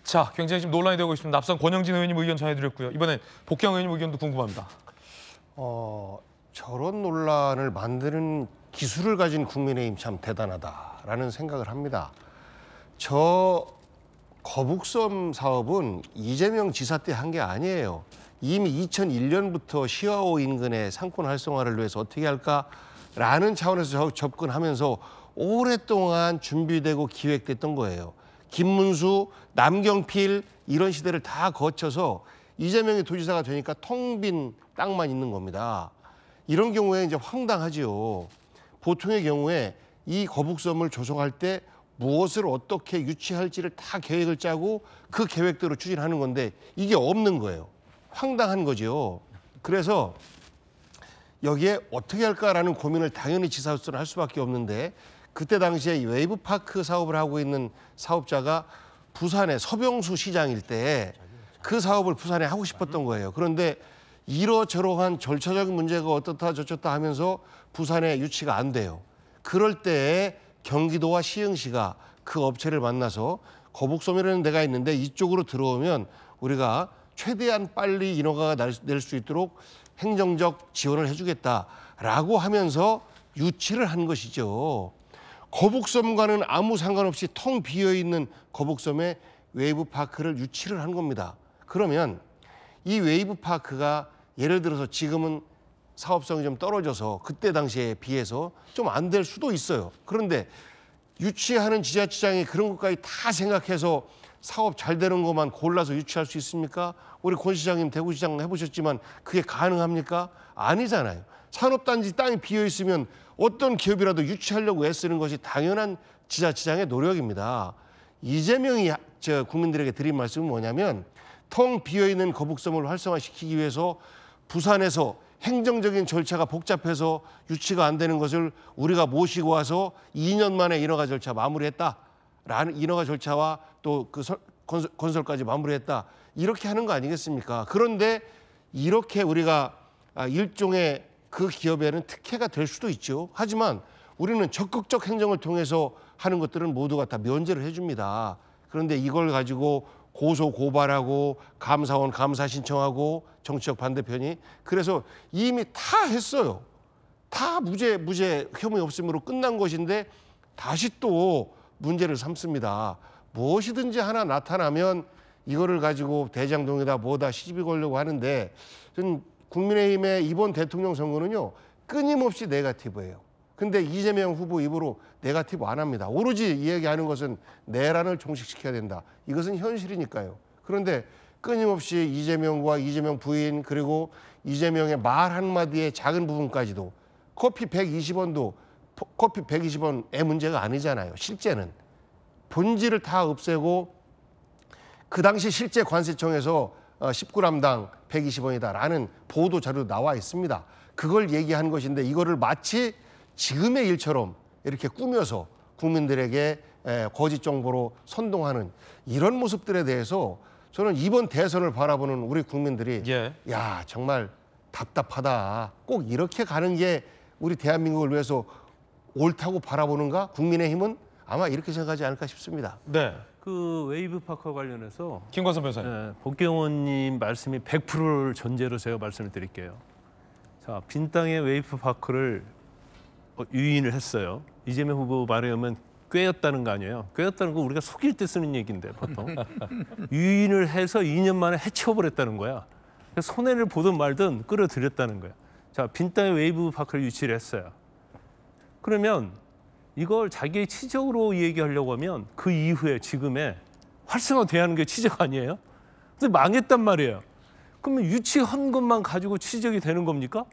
자, 굉장히 지금 논란이 되고 있습니다. 앞선 권영진 의원님 의견 전해드렸고요. 이번엔 복경 의원님 의견도 궁금합니다. 저런 논란을 만드는 기술을 가진 국민의힘 참 대단하다라는 생각을 합니다. 저 거북섬 사업은 이재명 지사 때 한 게 아니에요. 이미 2001년부터 시화호 인근의 상권 활성화를 위해서 어떻게 할까라는 차원에서 접근하면서 오랫동안 준비되고 기획됐던 거예요. 김문수, 남경필 이런 시대를 다 거쳐서 이재명이 도지사가 되니까 텅 빈 땅만 있는 겁니다. 이런 경우에 이제 황당하지요. 보통의 경우에 이 거북섬을 조성할 때 무엇을 어떻게 유치할지를 다 계획을 짜고 그 계획대로 추진하는 건데 이게 없는 거예요. 황당한 거죠. 그래서 여기에 어떻게 할까라는 고민을 당연히 지사로서는 할 수밖에 없는데 그때 당시에 웨이브파크 사업을 하고 있는 사업자가 부산의 서병수 시장일 때 그 사업을 부산에 하고 싶었던 거예요. 그런데 이러저러한 절차적인 문제가 어떻다 저쩌다 하면서 부산에 유치가 안 돼요. 그럴 때 경기도와 시흥시가 그 업체를 만나서 거북섬이라는 데가 있는데 이쪽으로 들어오면 우리가 최대한 빨리 인허가가 낼 수 있도록 행정적 지원을 해주겠다라고 하면서 유치를 한 것이죠. 거북섬과는 아무 상관없이 텅 비어있는 거북섬에 웨이브파크를 유치를 한 겁니다. 그러면 이 웨이브파크가 예를 들어서 지금은 사업성이 좀 떨어져서 그때 당시에 비해서 좀 안 될 수도 있어요. 그런데 유치하는 지자체장이 그런 것까지 다 생각해서 사업 잘 되는 것만 골라서 유치할 수 있습니까? 우리 권 시장님 대구시장 해보셨지만 그게 가능합니까? 아니잖아요. 산업단지 땅이 비어있으면 어떤 기업이라도 유치하려고 애쓰는 것이 당연한 지자체장의 노력입니다. 이재명이 국민들에게 드린 말씀은 뭐냐면 텅 비어있는 거북섬을 활성화시키기 위해서 부산에서 행정적인 절차가 복잡해서 유치가 안 되는 것을 우리가 모시고 와서 2년 만에 인허가 절차 마무리했다라는 인허가 절차와 또 그 건설까지 마무리했다. 이렇게 하는 거 아니겠습니까? 그런데 이렇게 우리가 일종의 그 기업에는 특혜가 될 수도 있죠. 하지만 우리는 적극적 행정을 통해서 하는 것들은 모두가 다 면제를 해줍니다. 그런데 이걸 가지고 고소 고발하고 감사원 감사 신청하고 정치적 반대편이 그래서 이미 다 했어요. 다 무죄 혐의 없음으로 끝난 것인데 다시 또 문제를 삼습니다. 무엇이든지 하나 나타나면 이거를 가지고 대장동이다 뭐다 시집이 걸려고 하는데 저는 국민의힘의 이번 대통령 선거는요 끊임없이 네거티브예요. 근데 이재명 후보 입으로 네거티브 안 합니다. 오로지 이야기하는 것은 내란을 종식시켜야 된다. 이것은 현실이니까요. 그런데 끊임없이 이재명과 이재명 부인 그리고 이재명의 말 한마디의 작은 부분까지도 커피 120원도 커피 120원의 문제가 아니잖아요. 실제는. 본질을 다 없애고 그 당시 실제 관세청에서 10g당 120원이다라는 보도 자료도 나와 있습니다. 그걸 얘기한 것인데 이거를 마치 지금의 일처럼 이렇게 꾸며서 국민들에게 거짓 정보로 선동하는 이런 모습들에 대해서 저는 이번 대선을 바라보는 우리 국민들이 야 정말 답답하다. 꼭 이렇게 가는 게 우리 대한민국을 위해서 옳다고 바라보는가? 국민의힘은 아마 이렇게 생각하지 않을까 싶습니다. 네. 그 웨이브파크와 관련해서 김관선 변호사님. 복경원님 말씀이 100%를 전제로 제가 말씀을 드릴게요. 자, 빈 땅에 웨이브파크를 유인을 했어요. 이재명 후보 말에 의하면 꿰었다는 거 아니에요. 꿰었다는 거 우리가 속일 때 쓰는 얘기인데 보통. 유인을 해서 2년 만에 해치워버렸다는 거야. 그래서 손해를 보든 말든 끌어들였다는 거야. 자, 빈 땅에 웨이브파크를 유치를 했어요. 그러면 이걸 자기의 치적으로 얘기하려고 하면 그 이후에 지금의 활성화돼야 하는 게 치적 아니에요? 근데 망했단 말이에요. 그러면 유치한 것만 가지고 치적이 되는 겁니까?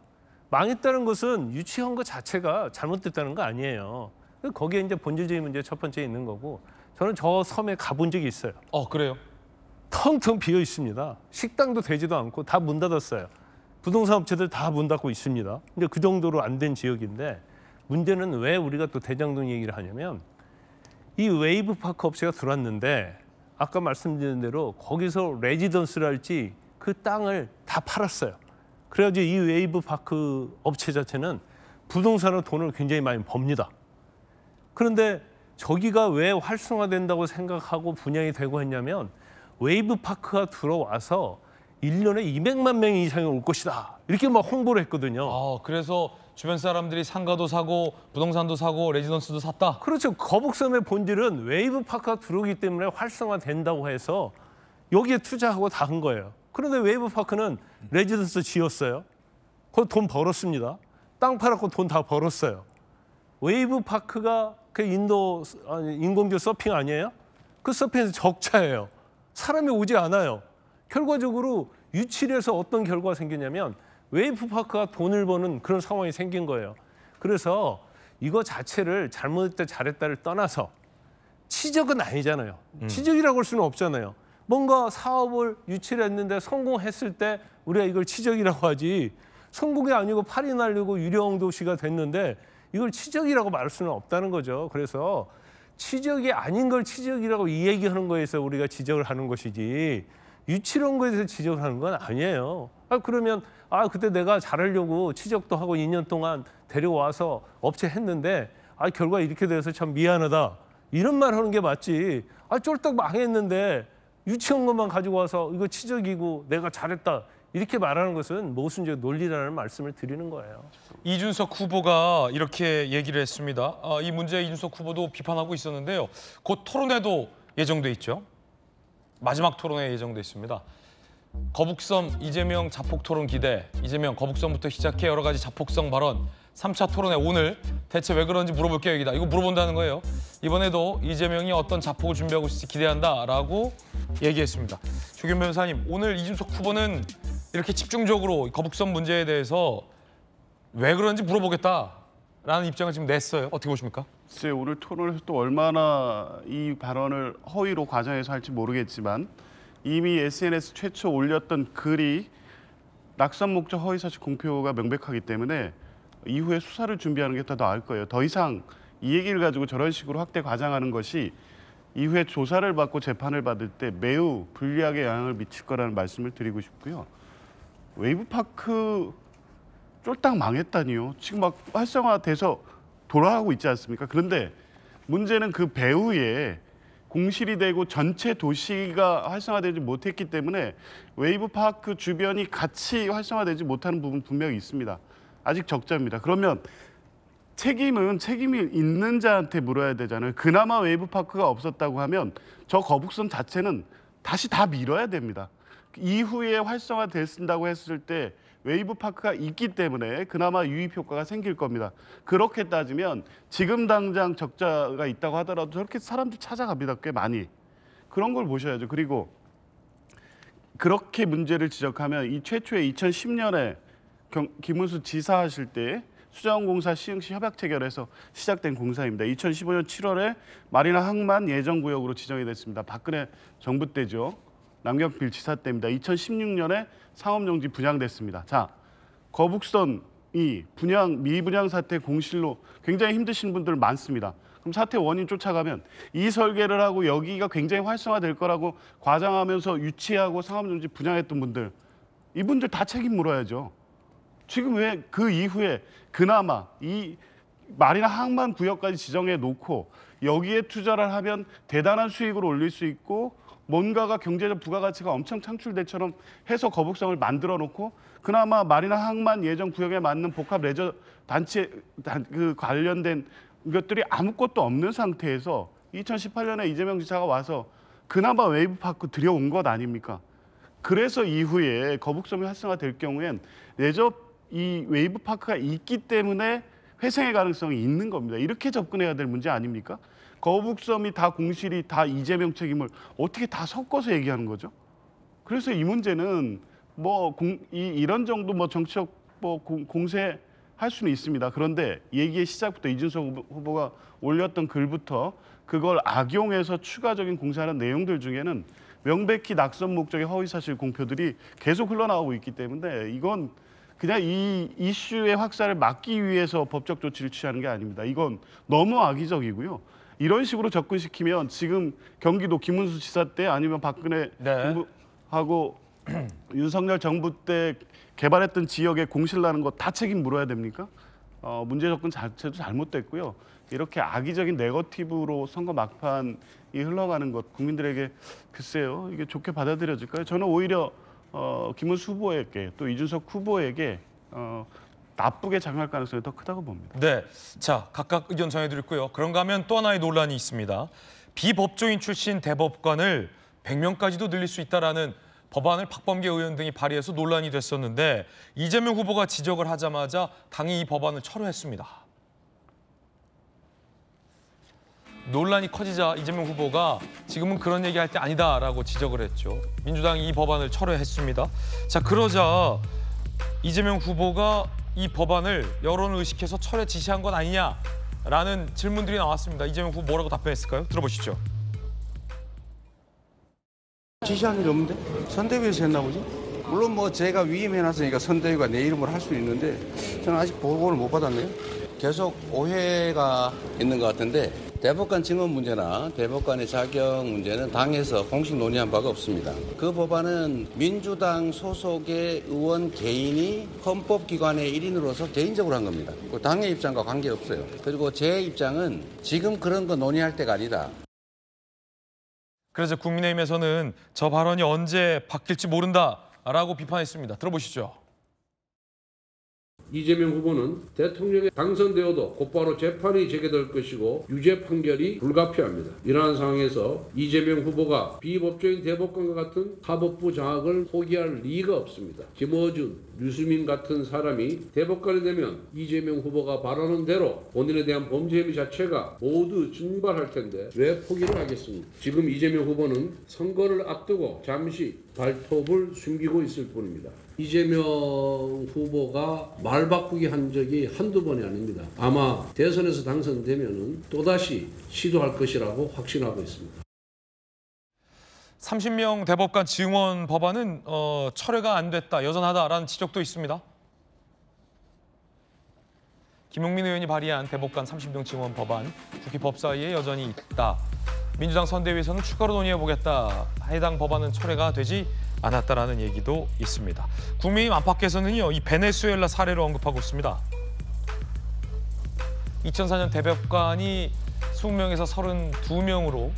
망했다는 것은 유치한 것 자체가 잘못됐다는 거 아니에요. 거기에 이제 본질적인 문제 첫 번째 있는 거고 저는 저 섬에 가본 적이 있어요. 그래요? 텅텅 비어 있습니다. 식당도 되지도 않고 다 문 닫았어요. 부동산 업체들 다 문 닫고 있습니다. 근데 그 정도로 안 된 지역인데 문제는 왜 우리가 또 대장동 얘기를 하냐면 이 웨이브파크 업체가 들어왔는데 아까 말씀드린 대로 거기서 레지던스를 할지 그 땅을 다 팔았어요. 그래가지고 이 웨이브파크 업체 자체는 부동산으로 돈을 굉장히 많이 법니다. 그런데 저기가 왜 활성화된다고 생각하고 분양이 되고 했냐면 웨이브파크가 들어와서 1년에 200만 명 이상이 올 것이다. 이렇게 막 홍보를 했거든요. 그래서 주변 사람들이 상가도 사고 부동산도 사고 레지던스도 샀다? 그렇죠. 거북섬의 본질은 웨이브파크가 들어오기 때문에 활성화된다고 해서 여기에 투자하고 다 한 거예요. 그런데 웨이브파크는 레지던스 지었어요. 거기 돈 벌었습니다. 땅 팔았고 돈 다 벌었어요. 웨이브파크가 그 인공지능 서핑 아니에요? 그 서핑에서 적자예요. 사람이 오지 않아요. 결과적으로 유치를 해서 어떤 결과가 생기냐면 웨이브파크가 돈을 버는 그런 상황이 생긴 거예요. 그래서 이거 자체를 잘못했다 잘했다를 떠나서 치적은 아니잖아요. 치적이라고 할 수는 없잖아요. 뭔가 사업을 유치를 했는데 성공했을 때 우리가 이걸 치적이라고 하지 성공이 아니고 팔이 날리고 유령 도시가 됐는데 이걸 치적이라고 말할 수는 없다는 거죠. 그래서 치적이 아닌 걸 치적이라고 이 얘기하는 거에서 우리가 지적을 하는 것이지 유치한 거에 대해서 지적을 하는 건 아니에요. 그러면 그때 내가 잘하려고 치적도 하고 2년 동안 데려와서 업체 했는데 결과 이렇게 돼서 참 미안하다. 이런 말 하는 게 맞지. 쫄딱 망했는데 유치한 것만 가지고 와서 이거 치적이고 내가 잘했다. 이렇게 말하는 것은 모순적 논리라는 말씀을 드리는 거예요. 이준석 후보가 이렇게 얘기를 했습니다. 이 문제에 이준석 후보도 비판하고 있었는데요. 곧 토론회도 예정돼 있죠. 마지막 토론회 예정돼 있습니다. 거북섬 이재명 자폭 토론 기대. 이재명 거북섬부터 시작해 여러 가지 자폭성 발언. 3차 토론회 오늘 대체 왜 그런지 물어볼 계획이다. 이거 물어본다는 거예요. 이번에도 이재명이 어떤 자폭을 준비하고 있을지 기대한다라고 얘기했습니다. 조규현 변호사님, 오늘 이준석 후보는 이렇게 집중적으로 거북섬 문제에 대해서 왜 그런지 물어보겠다라는 입장을 지금 냈어요. 어떻게 보십니까? 글쎄, 오늘 토론에서 또 얼마나 이 발언을 허위로 과장해서 할지 모르겠지만 이미 SNS 최초 올렸던 글이 낙선 목적 허위사실 공표가 명백하기 때문에 이후에 수사를 준비하는 게 더 나을 거예요. 더 이상 이 얘기를 가지고 저런 식으로 확대 과장하는 것이 이후에 조사를 받고 재판을 받을 때 매우 불리하게 영향을 미칠 거라는 말씀을 드리고 싶고요. 웨이브파크 쫄딱 망했다니요. 지금 막 활성화돼서 돌아가고 있지 않습니까? 그런데 문제는 그 배후에 공실이 되고 전체 도시가 활성화되지 못했기 때문에 웨이브파크 주변이 같이 활성화되지 못하는 부분 분명히 있습니다. 아직 적자입니다. 그러면 책임이 있는 자한테 물어야 되잖아요. 그나마 웨이브파크가 없었다고 하면 저 거북선 자체는 다시 다 밀어야 됩니다. 이후에 활성화됐다고 했을 때 웨이브파크가 있기 때문에 그나마 유입 효과가 생길 겁니다. 그렇게 따지면 지금 당장 적자가 있다고 하더라도 저렇게 사람들 찾아갑니다. 꽤 많이. 그런 걸 보셔야죠. 그리고 그렇게 문제를 지적하면 이 최초의 2010년에 김문수 지사 하실 때 수자원공사 시흥시 협약 체결해서 시작된 공사입니다. 2015년 7월에 마리나 항만 예정구역으로 지정이 됐습니다. 박근혜 정부 때죠. 남경필 지사 때입니다. 2016년에 상업용지 분양됐습니다. 자, 거북선이 미분양 사태 공실로 굉장히 힘드신 분들 많습니다. 그럼 사태 원인 쫓아가면 이 설계를 하고 여기가 굉장히 활성화될 거라고 과장하면서 유치하고 상업용지 분양했던 분들, 이분들 다 책임 물어야죠. 지금 왜 그 이후에 그나마 이 마리나 항만 구역까지 지정해 놓고 여기에 투자를 하면 대단한 수익을 올릴 수 있고 뭔가가 경제적 부가가치가 엄청 창출될처럼 해서 거북성을 만들어 놓고 그나마 마리나 항만 예정 구역에 맞는 복합 레저 단체 그 관련된 것들이 아무것도 없는 상태에서 2018년에 이재명 지사가 와서 그나마 웨이브파크 들여온 것 아닙니까? 그래서 이후에 거북섬이 활성화될 경우엔 이 웨이브파크가 있기 때문에 회생의 가능성이 있는 겁니다. 이렇게 접근해야 될 문제 아닙니까? 거북섬이 다 공실이 다 이재명 책임을 어떻게 다 섞어서 얘기하는 거죠? 그래서 이 문제는 이런 정도 정치적 공세할 수는 있습니다. 그런데 얘기의 시작부터 이준석 후보가 올렸던 글부터 그걸 악용해서 추가적인 공세하는 내용들 중에는 명백히 낙선 목적의 허위사실 공표들이 계속 흘러나오고 있기 때문에 이건 그냥 이 이슈의 확산을 막기 위해서 법적 조치를 취하는 게 아닙니다. 이건 너무 악의적이고요. 이런 식으로 접근시키면 지금 경기도 김문수 지사 때 아니면 박근혜 정부하고 윤석열 정부 때 개발했던 지역에 공실 나는 거 다 책임 물어야 됩니까? 문제 접근 자체도 잘못됐고요. 이렇게 악의적인 네거티브로 선거 막판이 흘러가는 것 국민들에게 글쎄요. 이게 좋게 받아들여질까요? 저는 오히려 김문수 후보에게 또 이준석 후보에게 나쁘게 작용할 가능성이 더 크다고 봅니다. 네, 자 각각 의견 전해드렸고요. 그런가 하면 또 하나의 논란이 있습니다. 비법조인 출신 대법관을 100명까지도 늘릴 수 있다라는 법안을 박범계 의원 등이 발의해서 논란이 됐었는데 이재명 후보가 지적을 하자마자 당이 이 법안을 철회했습니다. 논란이 커지자 이재명 후보가 지금은 그런 얘기할 때 아니다라고 지적을 했죠. 민주당이 이 법안을 철회했습니다. 자, 그러자 이재명 후보가 이 법안을 여론을 의식해서 철회 지시한 것 아니냐라는 질문들이 나왔습니다. 이재명 후보 뭐라고 답변했을까요? 들어보시죠. 지시한 일이 없는데? 선대위에서 했나 보지? 물론 제가 위임해놨으니까 선대위가 내 이름으로 할 수 있는데 저는 아직 보고를 못 받았네요. 계속 오해가 있는 것 같은데 대법관 증언 문제나 대법관의 자격 문제는 당에서 공식 논의한 바가 없습니다. 그 법안은 민주당 소속의 의원 개인이 헌법기관의 일인으로서 개인적으로 한 겁니다. 당의 입장과 관계없어요. 그리고 제 입장은 지금 그런 거 논의할 때가 아니다. 그래서 국민의힘에서는 저 발언이 언제 바뀔지 모른다라고 비판했습니다. 들어보시죠. 이재명 후보는 대통령에 당선되어도 곧바로 재판이 재개될 것이고 유죄 판결이 불가피합니다. 이러한 상황에서 이재명 후보가 비법조인 대법관과 같은 사법부 장악을 포기할 리가 없습니다. 김어준, 류수민 같은 사람이 대법관이 되면 이재명 후보가 바라는 대로 본인에 대한 범죄 혐의 자체가 모두 증발할 텐데 왜 포기를 하겠습니까? 지금 이재명 후보는 선거를 앞두고 잠시 발톱을 숨기고 있을 뿐입니다. 이재명 후보가 말 바꾸기 한 적이 한두 번이 아닙니다. 아마 대선에서 당선되면은 또다시 시도할 것이라고 확신하고 있습니다. 30명 대법관 증원 법안은 철회가 안 됐다, 여전하다라는 지적도 있습니다. 김용민 의원이 발의한 대법관 30명 증원 법안, 국회 법사위에 여전히 있다. 민주당 선대위에서는 추가로 논의해보겠다. 해당 법안은 철회가 되지 않았다라는 얘기도 있습니다. 국민의힘 안팎에서는요, 이 베네수엘라 사례를 언급하고 있습니다. 2004년 대법관이 20명에서 32명으로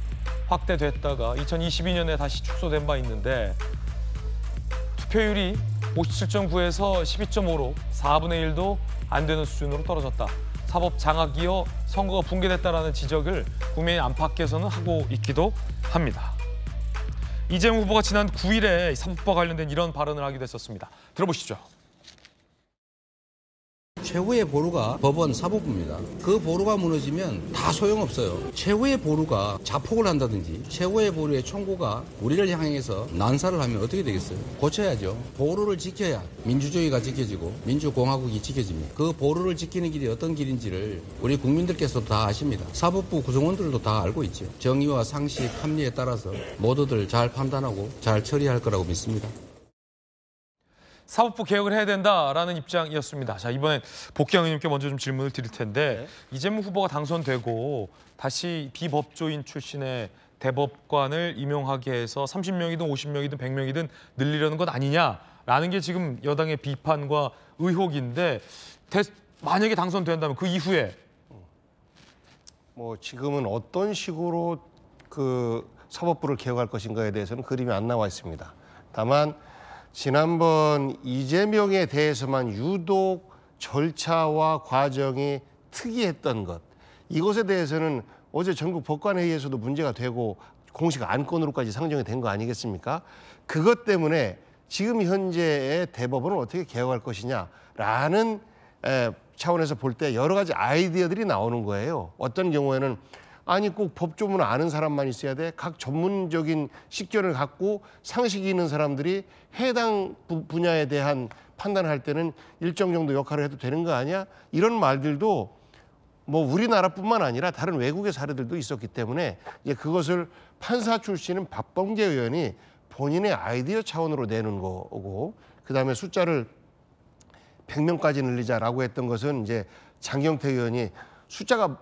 확대됐다가 2022년에 다시 축소된 바 있는데 투표율이 57.9에서 12.5로 4분의 1도 안 되는 수준으로 떨어졌다. 사법 장악이어 선거가 붕괴됐다라는 지적을 국민의힘 안팎에서는 하고 있기도 합니다. 이재명 후보가 지난 9일에 사법부와 관련된 이런 발언을 하기도 했었습니다. 들어보시죠. 최후의 보루가 법원 사법부입니다. 그 보루가 무너지면 다 소용없어요. 최후의 보루가 자폭을 한다든지 최후의 보루의 총구가 우리를 향해서 난사를 하면 어떻게 되겠어요? 고쳐야죠. 보루를 지켜야 민주주의가 지켜지고 민주공화국이 지켜집니다. 그 보루를 지키는 길이 어떤 길인지를 우리 국민들께서도 다 아십니다. 사법부 구성원들도 다 알고 있죠. 정의와 상식, 합리에 따라서 모두들 잘 판단하고 잘 처리할 거라고 믿습니다. 사법부 개혁을 해야 된다라는 입장이었습니다. 자, 이번엔 복경 의원님께 먼저 좀 질문을 드릴 텐데 이재명 후보가 당선되고 다시 비법조인 출신의 대법관을 임용하게 해서 30명이든 50명이든 100명이든 늘리려는 것 아니냐라는 게 지금 여당의 비판과 의혹인데 만약에 당선된다면 그 이후에 뭐 지금은 어떤 식으로 그 사법부를 개혁할 것인가에 대해서는 그림이 안 나와 있습니다. 다만 지난번 이재명에 대해서만 유독 절차와 과정이 특이했던 것, 이것에 대해서는 어제 전국 법관회의에서도 문제가 되고 공식 안건으로까지 상정이 된 거 아니겠습니까? 그것 때문에 지금 현재의 대법원을 어떻게 개혁할 것이냐라는 차원에서 볼 때 여러 가지 아이디어들이 나오는 거예요. 어떤 경우에는 아니 꼭 법조문을 아는 사람만 있어야 돼. 각 전문적인 식견을 갖고 상식이 있는 사람들이 해당 분야에 대한 판단을 할 때는 일정 정도 역할을 해도 되는 거 아니야? 이런 말들도 뭐 우리나라뿐만 아니라 다른 외국의 사례들도 있었기 때문에 이제 그것을 판사 출신인 박범계 의원이 본인의 아이디어 차원으로 내는 거고, 그다음에 숫자를 100명까지 늘리자라고 했던 것은 이제 장경태 의원이 숫자가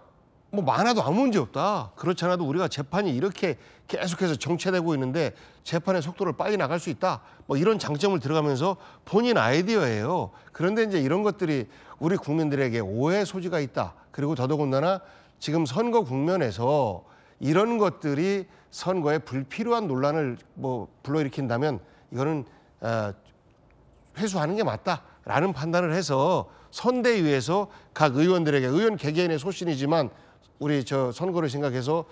뭐 많아도 아무 문제 없다. 그렇지 않아도 우리가 재판이 이렇게 계속해서 정체되고 있는데 재판의 속도를 빨리 나갈 수 있다. 뭐 이런 장점을 들어가면서 본인 아이디어예요. 그런데 이제 이런 것들이 우리 국민들에게 오해의 소지가 있다. 그리고 더더군다나 지금 선거 국면에서 이런 것들이 선거에 불필요한 논란을 뭐 불러일으킨다면 이거는 회수하는 게 맞다라는 판단을 해서 선대위에서 각 의원들에게, 의원 개개인의 소신이지만 우리 저 선거를 생각해서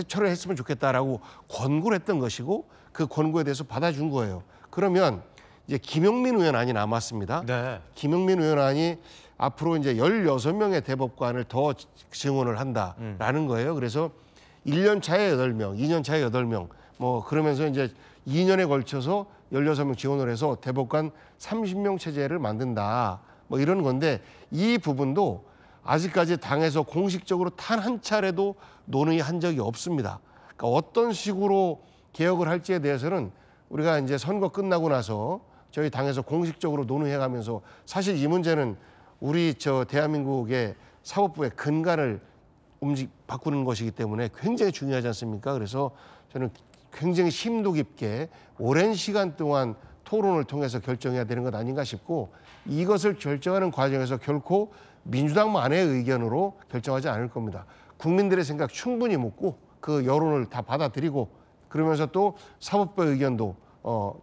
처리했으면 좋겠다라고 권고를 했던 것이고, 그 권고에 대해서 받아준 거예요. 그러면 이제 김용민 의원안이 남았습니다. 네. 김용민 의원안이 앞으로 이제 16명의 대법관을 더 증원을 한다라는 거예요. 그래서 1년 차에 8명, 2년 차에 8명, 뭐 그러면서 이제 2년에 걸쳐서 16명 지원을 해서 대법관 30명 체제를 만든다. 뭐 이런 건데, 이 부분도 아직까지 당에서 공식적으로 단 한 차례도 논의한 적이 없습니다. 그러니까 어떤 식으로 개혁을 할지에 대해서는 우리가 이제 선거 끝나고 나서 저희 당에서 공식적으로 논의해가면서, 사실 이 문제는 우리 저 대한민국의 사법부의 근간을 바꾸는 것이기 때문에 굉장히 중요하지 않습니까? 그래서 저는 굉장히 심도 깊게 오랜 시간 동안 토론을 통해서 결정해야 되는 것 아닌가 싶고, 이것을 결정하는 과정에서 결코 민주당만의 의견으로 결정하지 않을 겁니다. 국민들의 생각 충분히 묻고 그 여론을 다 받아들이고, 그러면서 또 사법부의 의견도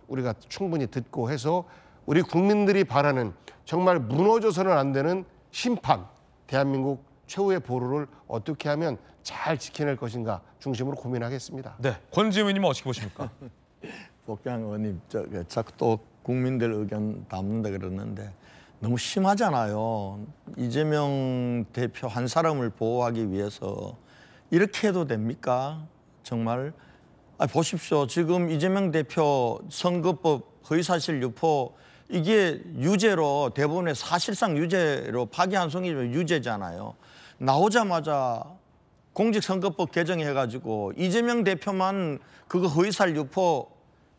우리가 충분히 듣고 해서 우리 국민들이 바라는 정말 무너져서는 안 되는 심판, 대한민국 최후의 보루를 어떻게 하면 잘 지켜낼 것인가 중심으로 고민하겠습니다. 네, 권지웅 의원님은 어떻게 보십니까? 복장 의원님, 자꾸 또 국민들 의견 담는다 그러는데 너무 심하잖아요. 이재명 대표 한 사람을 보호하기 위해서 이렇게 해도 됩니까? 정말. 보십시오. 지금 이재명 대표 선거법 허위사실 유포, 이게 유죄로, 대법원의 사실상 유죄로 파기환송이면 유죄잖아요. 나오자마자 공직선거법 개정해가지고 이재명 대표만 그거 허위사실 유포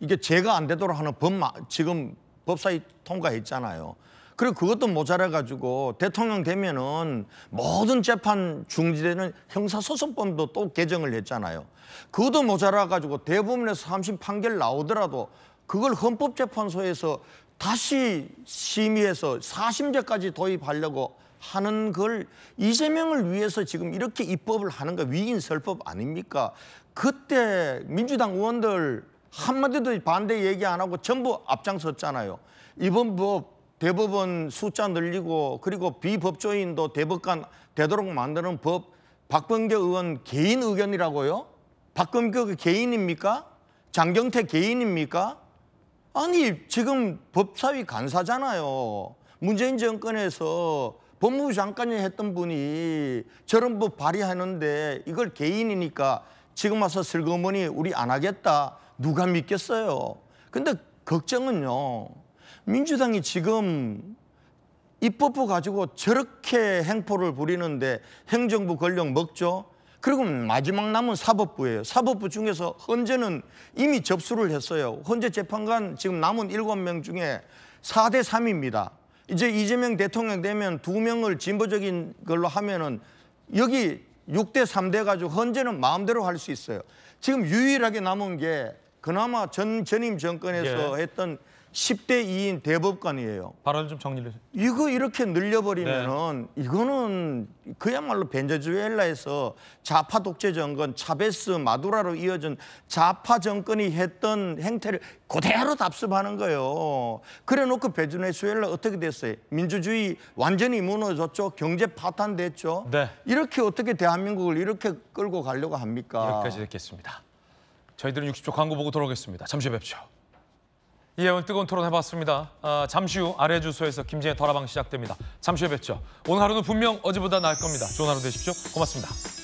이게 죄가 안 되도록 하는 법 지금 법사위 통과했잖아요. 그리고 그것도 모자라가지고 대통령 되면은 모든 재판 중지되는 형사소송법도 또 개정을 했잖아요. 그것도 모자라가지고 대법원에서 3심 판결 나오더라도 그걸 헌법재판소에서 다시 심의해서 4심제까지 도입하려고 하는 걸 이재명을 위해서 지금 이렇게 입법을 하는 거 위인설법 아닙니까? 그때 민주당 의원들 한마디도 반대 얘기 안 하고 전부 앞장섰잖아요. 이번 법 대법원 숫자 늘리고 그리고 비법조인도 대법관 되도록 만드는 법, 박범계 의원 개인 의견이라고요? 박범계 개인입니까? 장경태 개인입니까? 아니 지금 법사위 간사잖아요. 문재인 정권에서 법무부 장관이 했던 분이 저런 법 발의하는데 이걸 개인이니까 지금 와서 슬그머니 우리 안 하겠다. 누가 믿겠어요? 근데 걱정은요. 민주당이 지금 입법부 가지고 저렇게 행포를 부리는데 행정부 권력 먹죠. 그리고 마지막 남은 사법부예요. 사법부 중에서 헌재는 이미 접수를 했어요. 헌재 재판관 지금 남은 7명 중에 4대 3입니다. 이제 이재명 대통령 되면 2명을 진보적인 걸로 하면은 여기 6대 3대 가지고 헌재는 마음대로 할 수 있어요. 지금 유일하게 남은 게 그나마 전임 정권에서 했던 10대 2인 대법관이에요. 발언 좀 정리를 해주세요. 이거 이렇게 늘려버리면은 이거는 그야말로 베네수엘라에서 좌파 독재 정권, 차베스, 마두라로 이어진 좌파 정권이 했던 행태를 그대로 답습하는 거예요. 그래놓고 베네수엘라 어떻게 됐어요? 민주주의 완전히 무너졌죠. 경제 파탄됐죠. 네. 이렇게 어떻게 대한민국을 이렇게 끌고 가려고 합니까? 여기까지 듣겠습니다. 저희들은 60초 광고 보고 돌아오겠습니다. 잠시 후에 뵙죠. 예, 오늘 뜨거운 토론 해봤습니다. 잠시 후 아래 주소에서 김진의 더라방 시작됩니다. 잠시 후에 뵙죠. 오늘 하루는 분명 어제보다 나을 겁니다. 좋은 하루 되십시오. 고맙습니다.